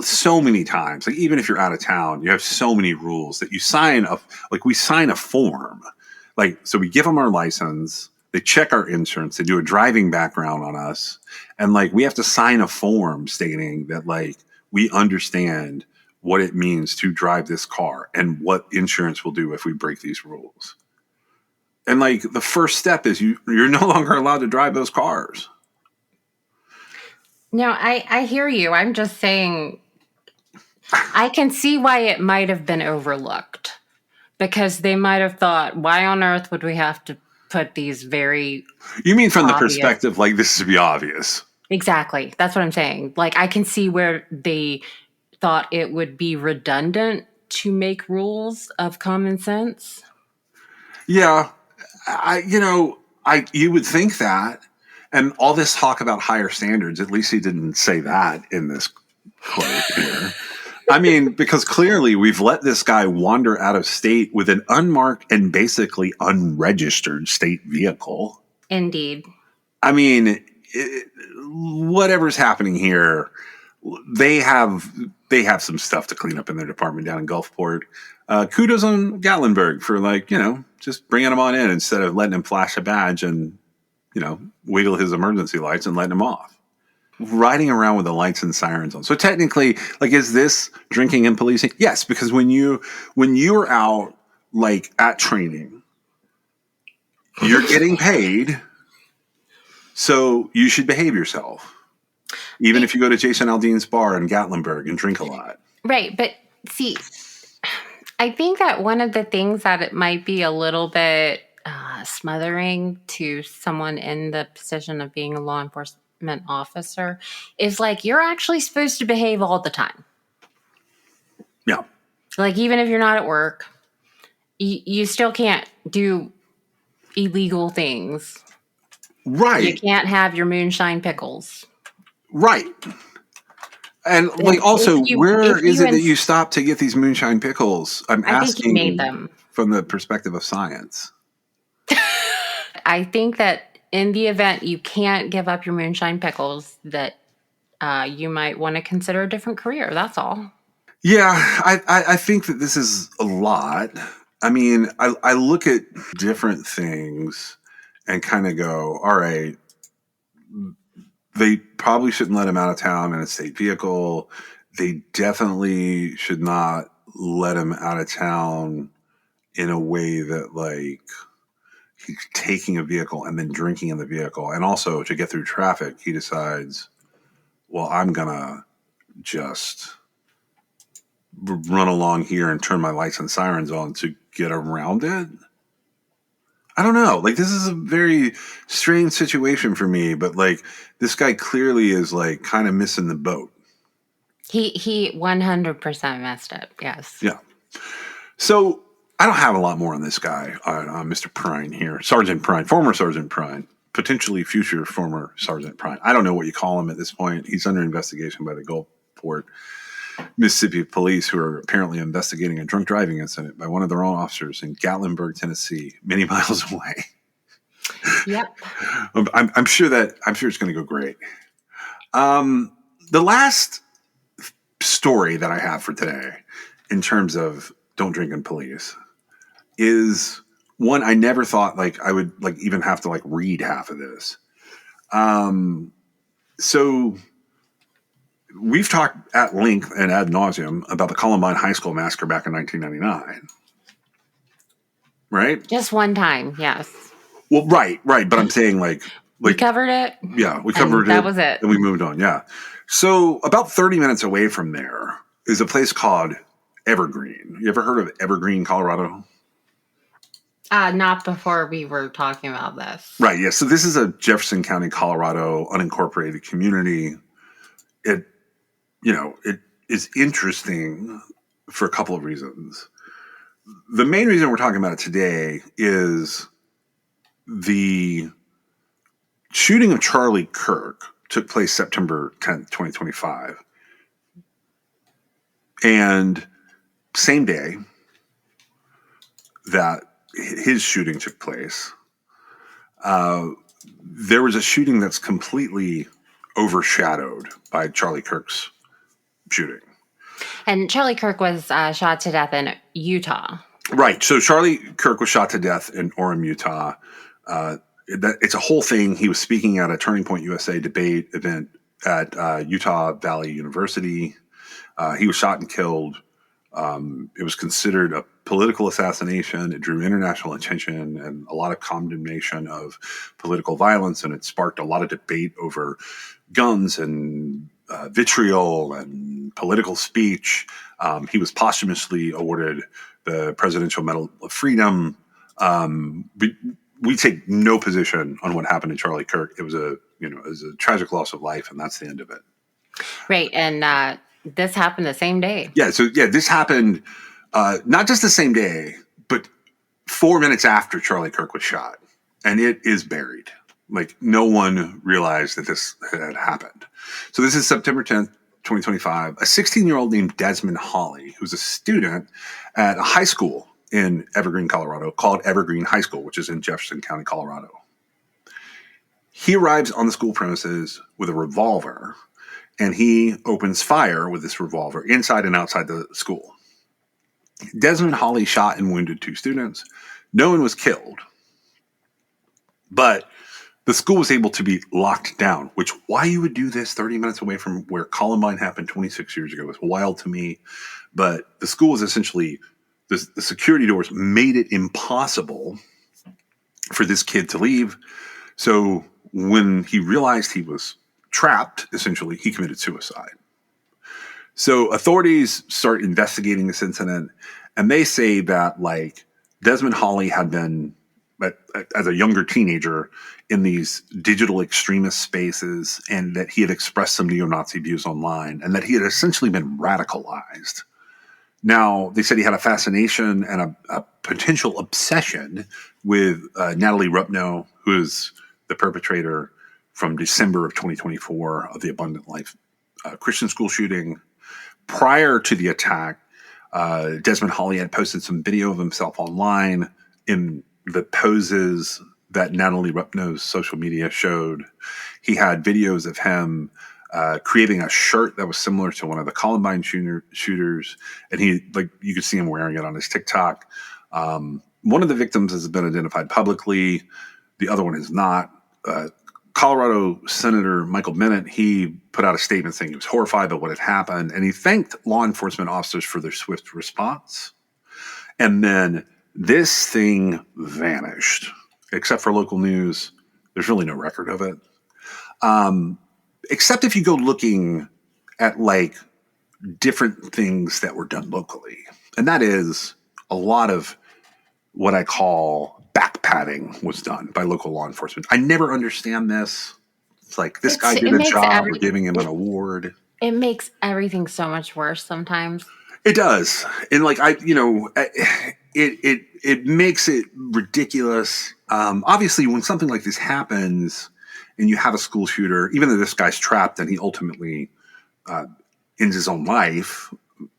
So many times, like even if you're out of town, you have so many rules that you sign up. Like we sign a form. Like, so we give them our license. They check our insurance. They do a driving background on us. And like, we have to sign a form stating that like, we understand what it means to drive this car and what insurance will do if we break these rules. And like the first step is you're no longer allowed to drive those cars. No, I hear you. I'm just saying I can see why it might have been overlooked, because they might have thought, why on earth would we have to put these very You mean from obvious. The perspective like this would be obvious. Exactly. That's what I'm saying. Like I can see where they thought it would be redundant to make rules of common sense. Yeah. You would think that. And all this talk about higher standards, at least he didn't say that in this quote here. I mean, because clearly we've let this guy wander out of state with an unmarked and basically unregistered state vehicle. Indeed. I mean, whatever's happening here, they have some stuff to clean up in their department down in Gulfport. Kudos on Gatlinburg for just bringing him on in instead of letting him flash a badge and, wiggle his emergency lights and letting him off. Riding around with the lights and sirens on. So technically, is this drinking and policing? Yes, because when you're out at training, you're getting paid, so you should behave yourself. Even if you go to Jason Aldean's bar in Gatlinburg and drink a lot. Right. But see, I think that one of the things that it might be a little bit smothering to someone in the position of being a law enforcement officer is you're actually supposed to behave all the time. Yeah. Even if you're not at work, you still can't do illegal things. Right. You can't have your moonshine pickles. Right. And also, where is it that you stop to get these moonshine pickles? I'm asking made them from the perspective of science. I think that in the event you can't give up your moonshine pickles, that you might want to consider a different career. That's all. Yeah, I think that this is a lot. I mean, I look at different things and kind of go, all right, they probably shouldn't let him out of town in a state vehicle. They definitely should not let him out of town in a way that he's taking a vehicle and then drinking in the vehicle. And also to get through traffic, he decides, well, I'm going to just run along here and turn my lights and sirens on to get around it. I don't know. This is a very strange situation for me, but this guy clearly is kind of missing the boat. He 100% messed up. Yes. Yeah. So I don't have a lot more on this guy, on Mr. Prine here. Sergeant Prine, former Sergeant Prine, potentially future former Sergeant Prine. I don't know what you call him at this point. He's under investigation by the Gulfport, Mississippi police, who are apparently investigating a drunk driving incident by one of their own officers in Gatlinburg, Tennessee, many miles away. Yep. I'm sure it's going to go great. The last story that I have for today in terms of don't drink and police is one, I never thought like I would like even have to like read half of this. So we've talked at length and ad nauseum about the Columbine High School massacre back in 1999, right? Just one time, yes. Well, right. But I'm saying We covered it. yeah, we covered it. That was it. And we moved on. Yeah. So about 30 minutes away from there is a place called Evergreen. You ever heard of Evergreen, Colorado? Not before we were talking about this. Right. Yeah. So this is a Jefferson County, Colorado unincorporated community. It is interesting for a couple of reasons. The main reason we're talking about it today is the shooting of Charlie Kirk took place September 10th, 2025. And same day that his shooting took place, there was a shooting that's completely overshadowed by Charlie Kirk's shooting. And Charlie Kirk was shot to death in Utah. Right. So Charlie Kirk was shot to death in Orem, Utah. It's a whole thing. He was speaking at a Turning Point USA debate event at Utah Valley University. He was shot and killed. It was considered a political assassination. It drew international attention and a lot of condemnation of political violence, and it sparked a lot of debate over guns and vitriol and political speech. He was posthumously awarded the Presidential Medal of Freedom. We take no position on what happened to Charlie Kirk. It was a tragic loss of life, and that's the end of it. Right, and this happened the same day. Yeah, so this happened not just the same day, but 4 minutes after Charlie Kirk was shot, and it is buried. Like, no one realized that this had happened. So this is September 10th, 2025. A 16-year-old named Desmond Hawley, who's a student at a high school in Evergreen, Colorado, called Evergreen High School, which is in Jefferson County, Colorado. He arrives on the school premises with a revolver, and he opens fire with this revolver inside and outside the school. Desmond Hawley shot and wounded 2 students. No one was killed, but the school was able to be locked down, which why you would do this 30 minutes away from where Columbine happened 26 years ago is wild to me. But the school was essentially, the security doors made it impossible for this kid to leave. So when he realized he was trapped, essentially, he committed suicide. So authorities start investigating this incident, and they say that like Desmond Hawley had been, as a younger teenager, in these digital extremist spaces, and that he had expressed some neo-Nazi views online, and that he had essentially been radicalized. Now, they said he had a fascination and a potential obsession with Natalie Rupno, who is the perpetrator from December of 2024 of the Abundant Life Christian school shooting. Prior to the attack, Desmond Hawley had posted some video of himself online in the poses that Natalie Rupno's social media showed. He had videos of him creating a shirt that was similar to one of the Columbine shooters, and you could see him wearing it on his TikTok. One of the victims has been identified publicly. The other one is not. Colorado Senator Michael Bennet, he put out a statement saying he was horrified by what had happened, and he thanked law enforcement officers for their swift response. And then this thing vanished. Except for local news, there's really no record of it. Except if you go looking at like different things that were done locally. And that is a lot of what I call back-patting was done by local law enforcement. I never understand this. It's like this guy did a job, we're giving him an award. It makes everything so much worse sometimes. It does. And like, it makes it ridiculous. Obviously, when something like this happens and you have a school shooter, even though this guy's trapped and he ultimately ends his own life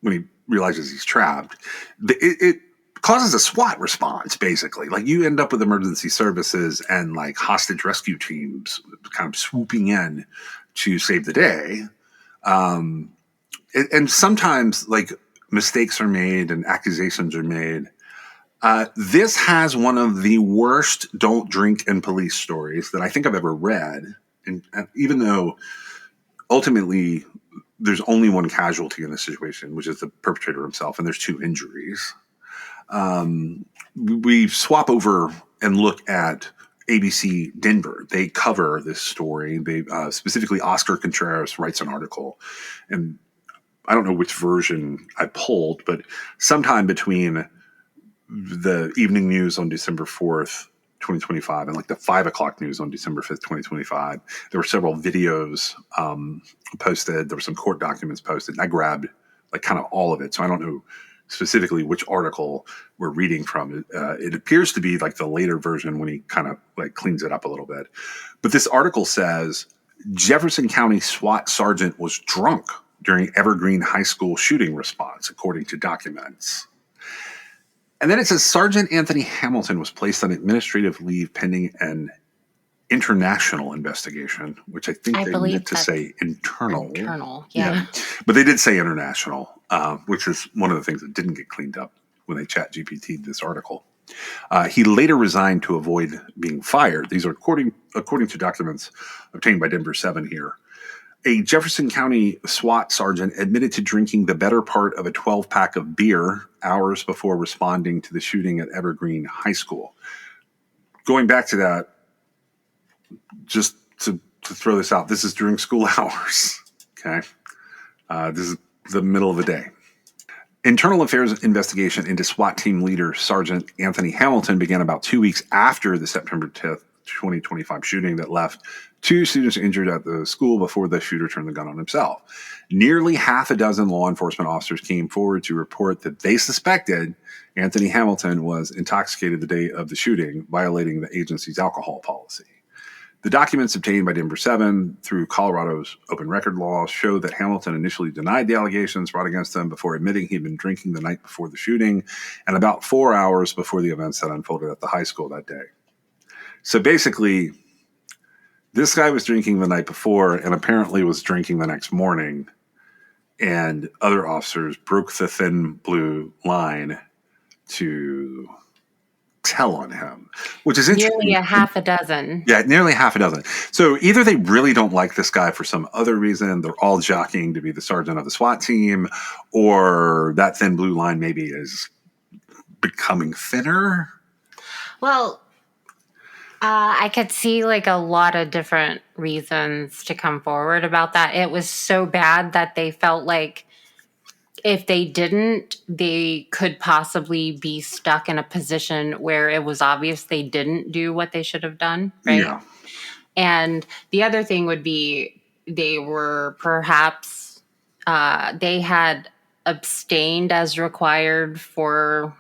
when he realizes he's trapped, it causes a SWAT response, basically. Like, you end up with emergency services and like hostage rescue teams kind of swooping in to save the day. And sometimes like mistakes are made and accusations are made. This has one of the worst don't drink and police stories that I think I've ever read. And even though ultimately there's only one casualty in this situation, which is the perpetrator himself, and there's 2 injuries. We swap over and look at ABC Denver. They cover this story. They specifically Oscar Contreras writes an article, and I don't know which version I pulled, but sometime between the evening news on December 4th, 2025, and like the 5 o'clock news on December 5th, 2025, there were several videos posted. There were some court documents posted, and I grabbed like kind of all of it. So I don't know specifically which article we're reading from. It appears to be like the later version when he kind of like cleans it up a little bit. But this article says Jefferson County SWAT sergeant was drunk during Evergreen High School shooting response, according to documents. And then it says Sergeant Anthony Hamilton was placed on administrative leave pending an international investigation, which I think they meant to say internal. Internal, yeah. But they did say international, which is one of the things that didn't get cleaned up when they chat GPT'd this article. He later resigned to avoid being fired. These are according to documents obtained by Denver 7 here. A Jefferson County SWAT sergeant admitted to drinking the better part of a 12-pack of beer hours before responding to the shooting at Evergreen High School. Going back to that, just to throw this out, this is during school hours, okay? This is the middle of the day. Internal affairs investigation into SWAT team leader Sergeant Anthony Hamilton began about 2 weeks after the September 10th, 2025 shooting that left 2 students injured at the school before the shooter turned the gun on himself. Nearly half a dozen law enforcement officers came forward to report that they suspected Anthony Hamilton was intoxicated the day of the shooting, violating the agency's alcohol policy. The documents obtained by Denver 7 through Colorado's open record law show that Hamilton initially denied the allegations brought against him before admitting he'd been drinking the night before the shooting and about 4 hours before the events that unfolded at the high school that day. So basically, this guy was drinking the night before and apparently was drinking the next morning, and other officers broke the thin blue line to tell on him, which is interesting. Nearly a half a dozen. Yeah, nearly half a dozen. So either they really don't like this guy for some other reason, they're all jockeying to be the sergeant of the SWAT team, or that thin blue line maybe is becoming thinner. Well, I could see like a lot of different reasons to come forward about that. It was so bad that they felt like if they didn't, they could possibly be stuck in a position where it was obvious they didn't do what they should have done, right? Yeah. And the other thing would be they were perhaps, they had abstained as required for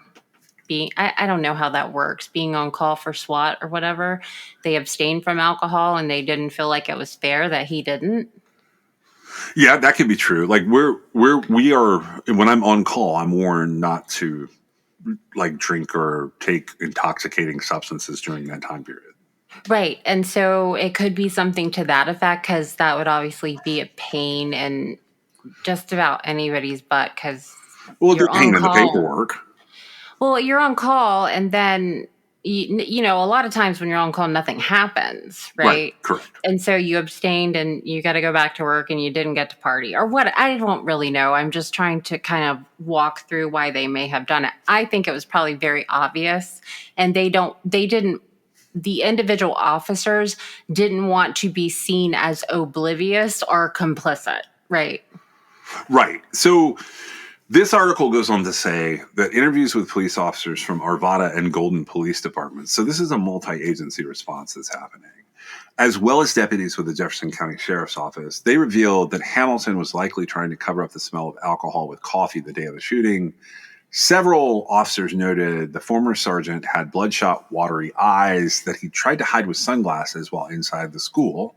being, I don't know how that works, being on call for SWAT or whatever. They abstained from alcohol and they didn't feel like it was fair that he didn't. Yeah, that could be true. Like we are, when I'm on call, I'm warned not to like drink or take intoxicating substances during that time period. Right. And so it could be something to that effect, because that would obviously be a pain in just about anybody's butt, because well, the pain in the paperwork. Well, you're on call, and then, you know, a lot of times when you're on call, nothing happens, right? Correct. And so you abstained and you got to go back to work and you didn't get to party or what. I don't really know. I'm just trying to kind of walk through why they may have done it. I think it was probably very obvious, and the individual officers didn't want to be seen as oblivious or complicit, right? Right. So this article goes on to say that interviews with police officers from Arvada and Golden police departments, so this is a multi-agency response that's happening, as well as deputies with the Jefferson County Sheriff's Office, they revealed that Hamilton was likely trying to cover up the smell of alcohol with coffee the day of the shooting. Several officers noted the former sergeant had bloodshot, watery eyes that he tried to hide with sunglasses while inside the school.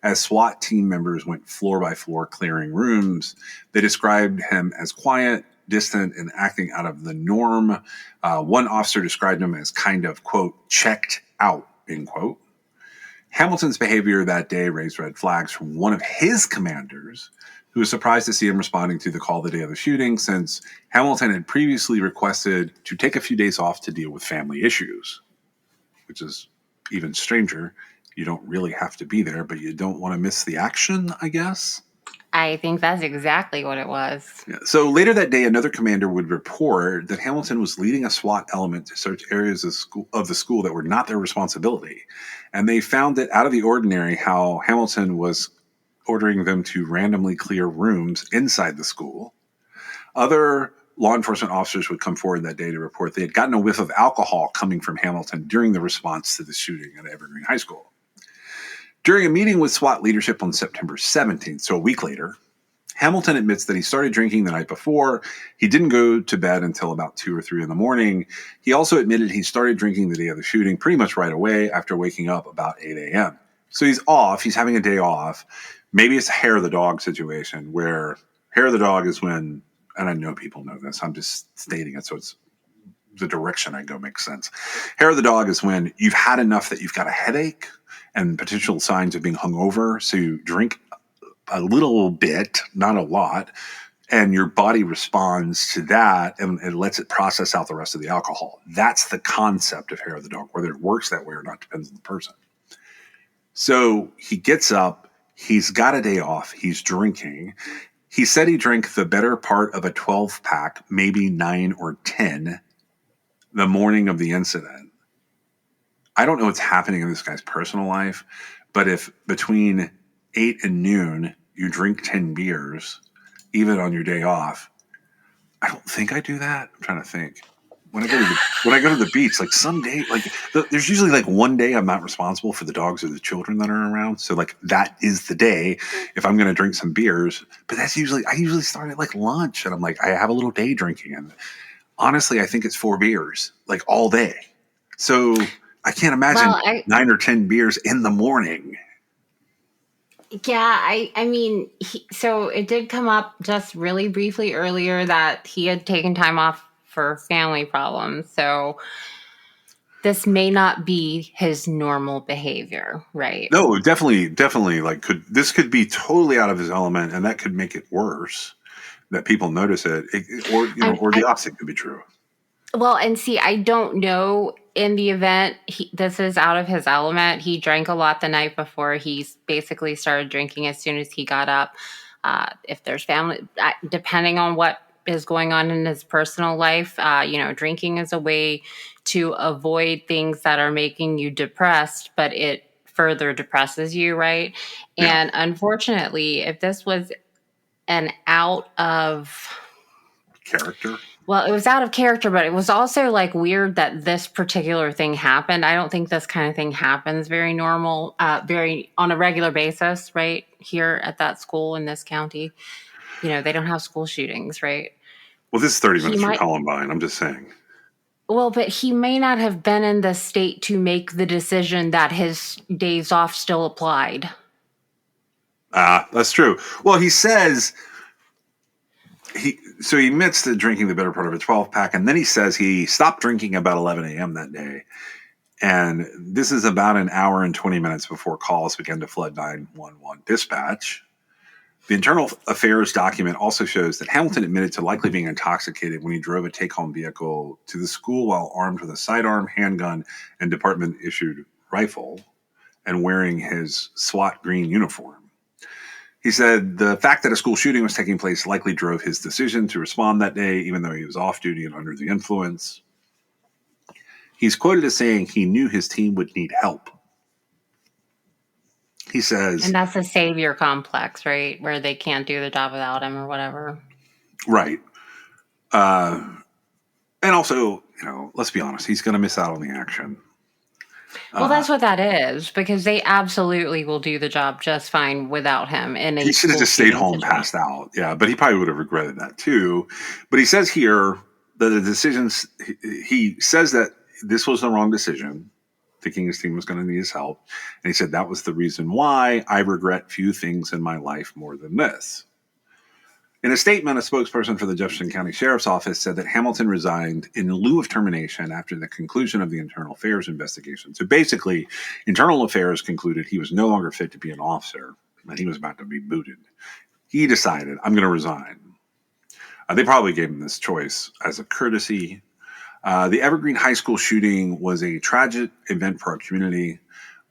As SWAT team members went floor by floor clearing rooms, they described him as quiet, distant, and acting out of the norm. One officer described him as kind of, quote, checked out, end quote. Hamilton's behavior that day raised red flags from one of his commanders, who was surprised to see him responding to the call the day of the shooting, since Hamilton had previously requested to take a few days off to deal with family issues, which is even stranger. You don't really have to be there, but you don't want to miss the action, I guess. I think that's exactly what it was. Yeah. So later that day, another commander would report that Hamilton was leading a SWAT element to search areas of the school that were not their responsibility. And they found it out of the ordinary how Hamilton was ordering them to randomly clear rooms inside the school. Other law enforcement officers would come forward that day to report they had gotten a whiff of alcohol coming from Hamilton during the response to the shooting at Evergreen High School. During a meeting with SWAT leadership on September 17th, so a week later, Hamilton admits that he started drinking the night before. He didn't go to bed until about 2 or 3 in the morning. He also admitted he started drinking the day of the shooting pretty much right away after waking up about 8 a.m. So he's off. He's having a day off. Maybe it's a hair of the dog situation where hair of the dog is when, and I know people know this, I'm just stating it so it's the direction I go makes sense. Hair of the dog is when you've had enough that you've got a headache and potential signs of being hungover. So you drink a little bit, not a lot, and your body responds to that and it lets it process out the rest of the alcohol. That's the concept of hair of the dog. Whether it works that way or not depends on the person. So he gets up, he's got a day off, he's drinking. He said he drank the better part of a 12-pack, maybe 9 or 10, the morning of the incident. I don't know what's happening in this guy's personal life, but if between 8 and noon you drink 10 beers, even on your day off, I don't think I do that. I'm trying to think. When I go to the beach, like some day, like there's usually like one day I'm not responsible for the dogs or the children that are around. So like that is the day if I'm going to drink some beers. But I usually start at like lunch, and I'm like I have a little day drinking, and honestly I think it's 4 beers like all day. So I can't imagine 9 or 10 beers in the morning. Yeah, I mean, so it did come up just really briefly earlier that he had taken time off for family problems. So this may not be his normal behavior, right? No, definitely. Like this could be totally out of his element, and that could make it worse. That people notice it, or the opposite could be true. Well, and see, I don't know. In the event this is out of his element, he drank a lot the night before. He basically started drinking as soon as he got up. If there's family, depending on what is going on in his personal life, drinking is a way to avoid things that are making you depressed, but it further depresses you, right? Yeah. And unfortunately, if this was an out of character. Well, it was out of character, but it was also like weird that this particular thing happened. I don't think this kind of thing happens very very on a regular basis, right? Here at that school in this county, they don't have school shootings, right? Well, this is 30 minutes from Columbine. I'm just saying. Well, but he may not have been in the state to make the decision that his days off still applied. That's true. Well, he says he admits to drinking the better part of a 12-pack, and then he says he stopped drinking about 11 a.m. that day. And this is about an hour and 20 minutes before calls began to flood 911 dispatch. The internal affairs document also shows that Hamilton admitted to likely being intoxicated when he drove a take-home vehicle to the school while armed with a sidearm, handgun, and department-issued rifle and wearing his SWAT green uniform. He said the fact that a school shooting was taking place likely drove his decision to respond that day, even though he was off duty and under the influence. He's quoted as saying he knew his team would need help. He says... And that's a savior complex, right? Where they can't do the job without him or whatever. Right. And also, let's be honest, he's going to miss out on the action. Well, that's what that is, because they absolutely will do the job just fine without him. He should have just stayed home, passed out. Yeah, but he probably would have regretted that too. But he says here that the decisions, he says that this was the wrong decision, thinking his team was going to need his help. And he said that was the reason why I regret few things in my life more than this. In a statement, a spokesperson for the Jefferson County Sheriff's Office said that Hamilton resigned in lieu of termination after the conclusion of the internal affairs investigation. So basically, internal affairs concluded he was no longer fit to be an officer and he was about to be booted. he decided, I'm going to resign. They probably gave him this choice as a courtesy. The Evergreen High School shooting was a tragic event for our community.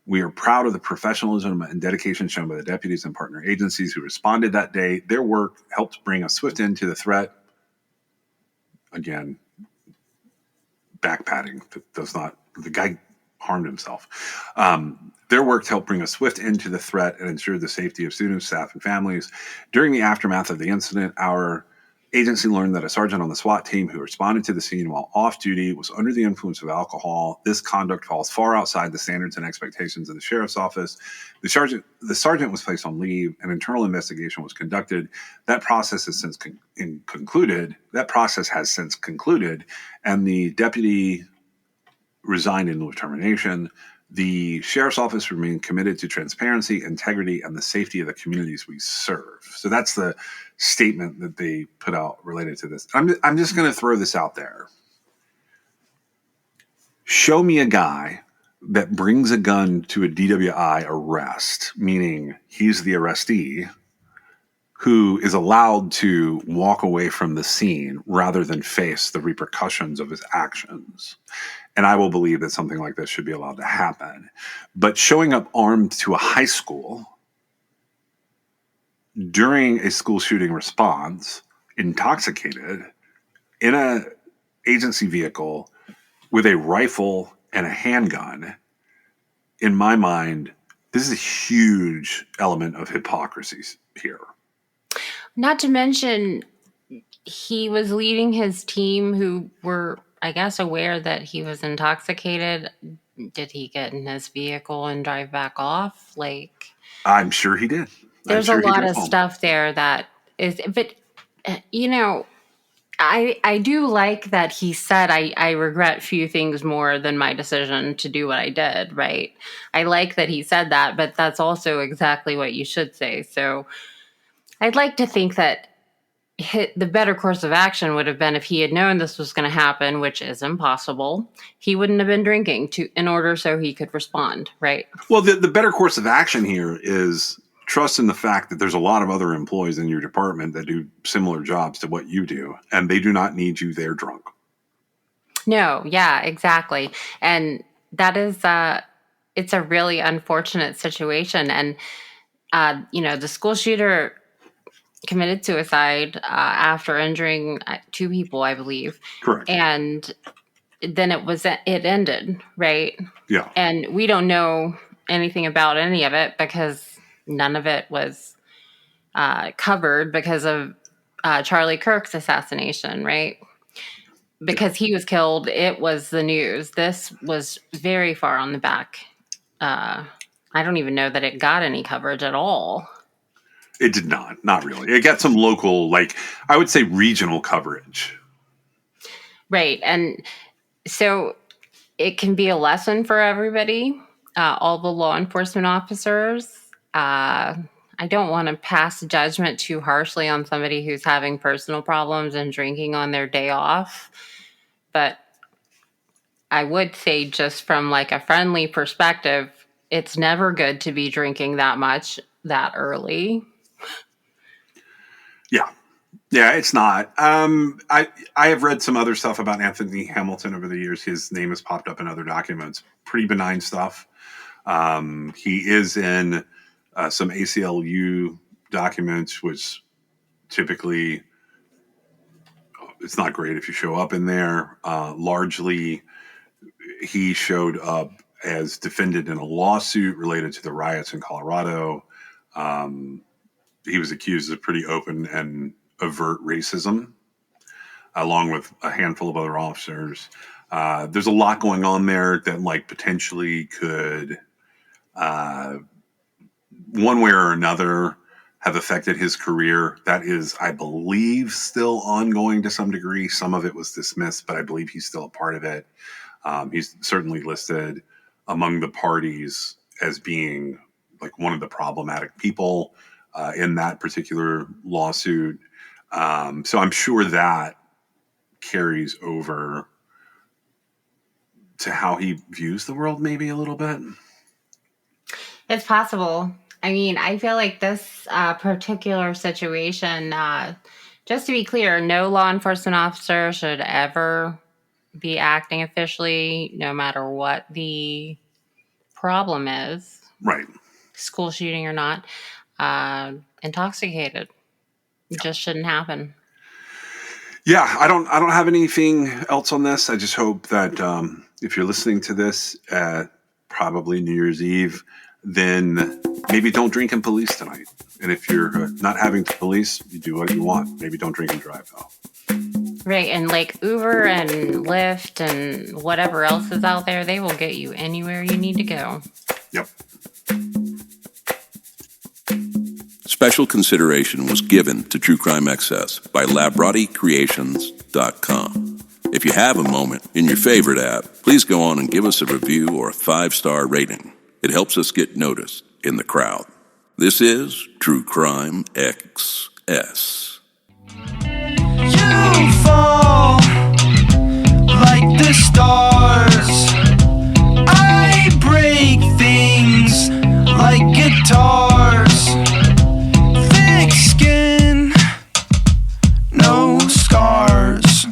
We are proud of the professionalism and dedication shown by the deputies and partner agencies who responded that day. Their work helped bring a swift end to the threat. Again, backpatting. The guy harmed himself. Their work helped bring a swift end to the threat and ensure the safety of students, staff, and families. During the aftermath of the incident, our agency learned that a sergeant on the SWAT team who responded to the scene while off duty was under the influence of alcohol. This conduct falls far outside the standards and expectations of the sheriff's office. The sergeant was placed on leave. An internal investigation was conducted. That process has since concluded. And the deputy resigned in lieu of termination. The sheriff's office remained committed to transparency, integrity, and the safety of the communities we serve. So that's the statement that they put out related to this. I'm just going to throw this out there. Show me a guy that brings a gun to a DWI arrest, meaning he's the arrestee, who is allowed to walk away from the scene rather than face the repercussions of his actions. And I will believe that something like this should be allowed to happen. But showing up armed to a high school during a school shooting response, intoxicated, in a agency vehicle with a rifle and a handgun, in my mind, this is a huge element of hypocrisy here. Not to mention, he was leading his team who were, I guess, aware that he was intoxicated. Did he get in his vehicle and drive back off? I'm sure he did. There's a lot of stuff there that is, but I do like that he said, I regret few things more than my decision to do what I did, right? I like that he said that, but that's also exactly what you should say. So I'd like to think that the better course of action would have been if he had known this was going to happen, which is impossible. He wouldn't have been drinking in order so he could respond, right? Well, the better course of action here is trust in the fact that there's a lot of other employees in your department that do similar jobs to what you do, and they do not need you there drunk. No, yeah, exactly. And that is, it's a really unfortunate situation. And, the school shooter committed suicide after injuring 2 people, I believe. Correct. And then it ended, right? Yeah. And we don't know anything about any of it because none of it was covered because of Charlie Kirk's assassination, right? Because he was killed, it was the news. This was very far on the back. I don't even know that it got any coverage at all. It did not really. It got some local, I would say regional coverage. Right. And so it can be a lesson for everybody, all the law enforcement officers. I don't want to pass judgment too harshly on somebody who's having personal problems and drinking on their day off. But I would say, just from a friendly perspective, it's never good to be drinking that much that early. Yeah, it's not. I have read some other stuff about Anthony Hamilton over the years. His name has popped up in other documents. Pretty benign stuff. He is in some ACLU documents, which typically it's not great if you show up in there. Largely, he showed up as defendant in a lawsuit related to the riots in Colorado. He was accused of pretty open and overt racism, along with a handful of other officers. There's a lot going on there that potentially could, one way or another, have affected his career. That is, I believe, still ongoing to some degree. Some of it was dismissed, but I believe he's still a part of it. He's certainly listed among the parties as being one of the problematic people in that particular lawsuit. So I'm sure that carries over to how he views the world maybe a little bit. It's possible. I mean, I feel like this particular situation, just to be clear, no law enforcement officer should ever be acting officially, no matter what the problem is, Right. school shooting or not, intoxicated. It just shouldn't happen. Yeah, I don't have anything else on this. I just hope that if you're listening to this at probably New Year's Eve, then maybe don't drink and police tonight. And if you're not having to police, you do what you want. Maybe don't drink and drive, though. Right, and like Uber and Lyft and whatever else is out there, they will get you anywhere you need to go. Yep. Special consideration was given to True Crime Excess by LabrottieCreations.com. If you have a moment in your favorite app, please go on and give us a review or a 5-star rating. It helps us get noticed in the crowd. This is True Crime XS. You fall like the stars. I break things like guitars. Thick skin, no scars.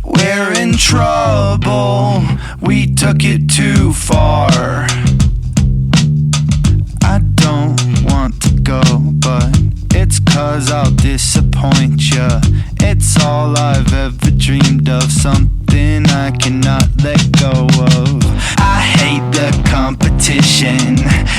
We're in trouble, we took it too far. I don't want to go, but it's 'cause I'll disappoint ya. It's all I've ever dreamed of, something I cannot let go of. I hate the competition,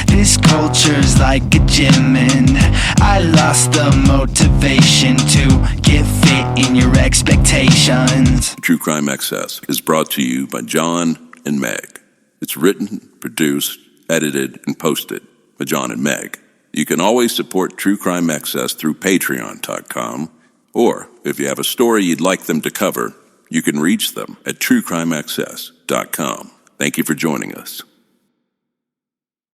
this culture's like a gym, and I lost the motivation to get fit in your expectations. True Crime Excess is brought to you by John and Meg. It's written, produced, edited, and posted by John and Meg. You can always support True Crime Excess through Patreon.com, or if you have a story you'd like them to cover, you can reach them at TrueCrimeAccess.com. Thank you for joining us.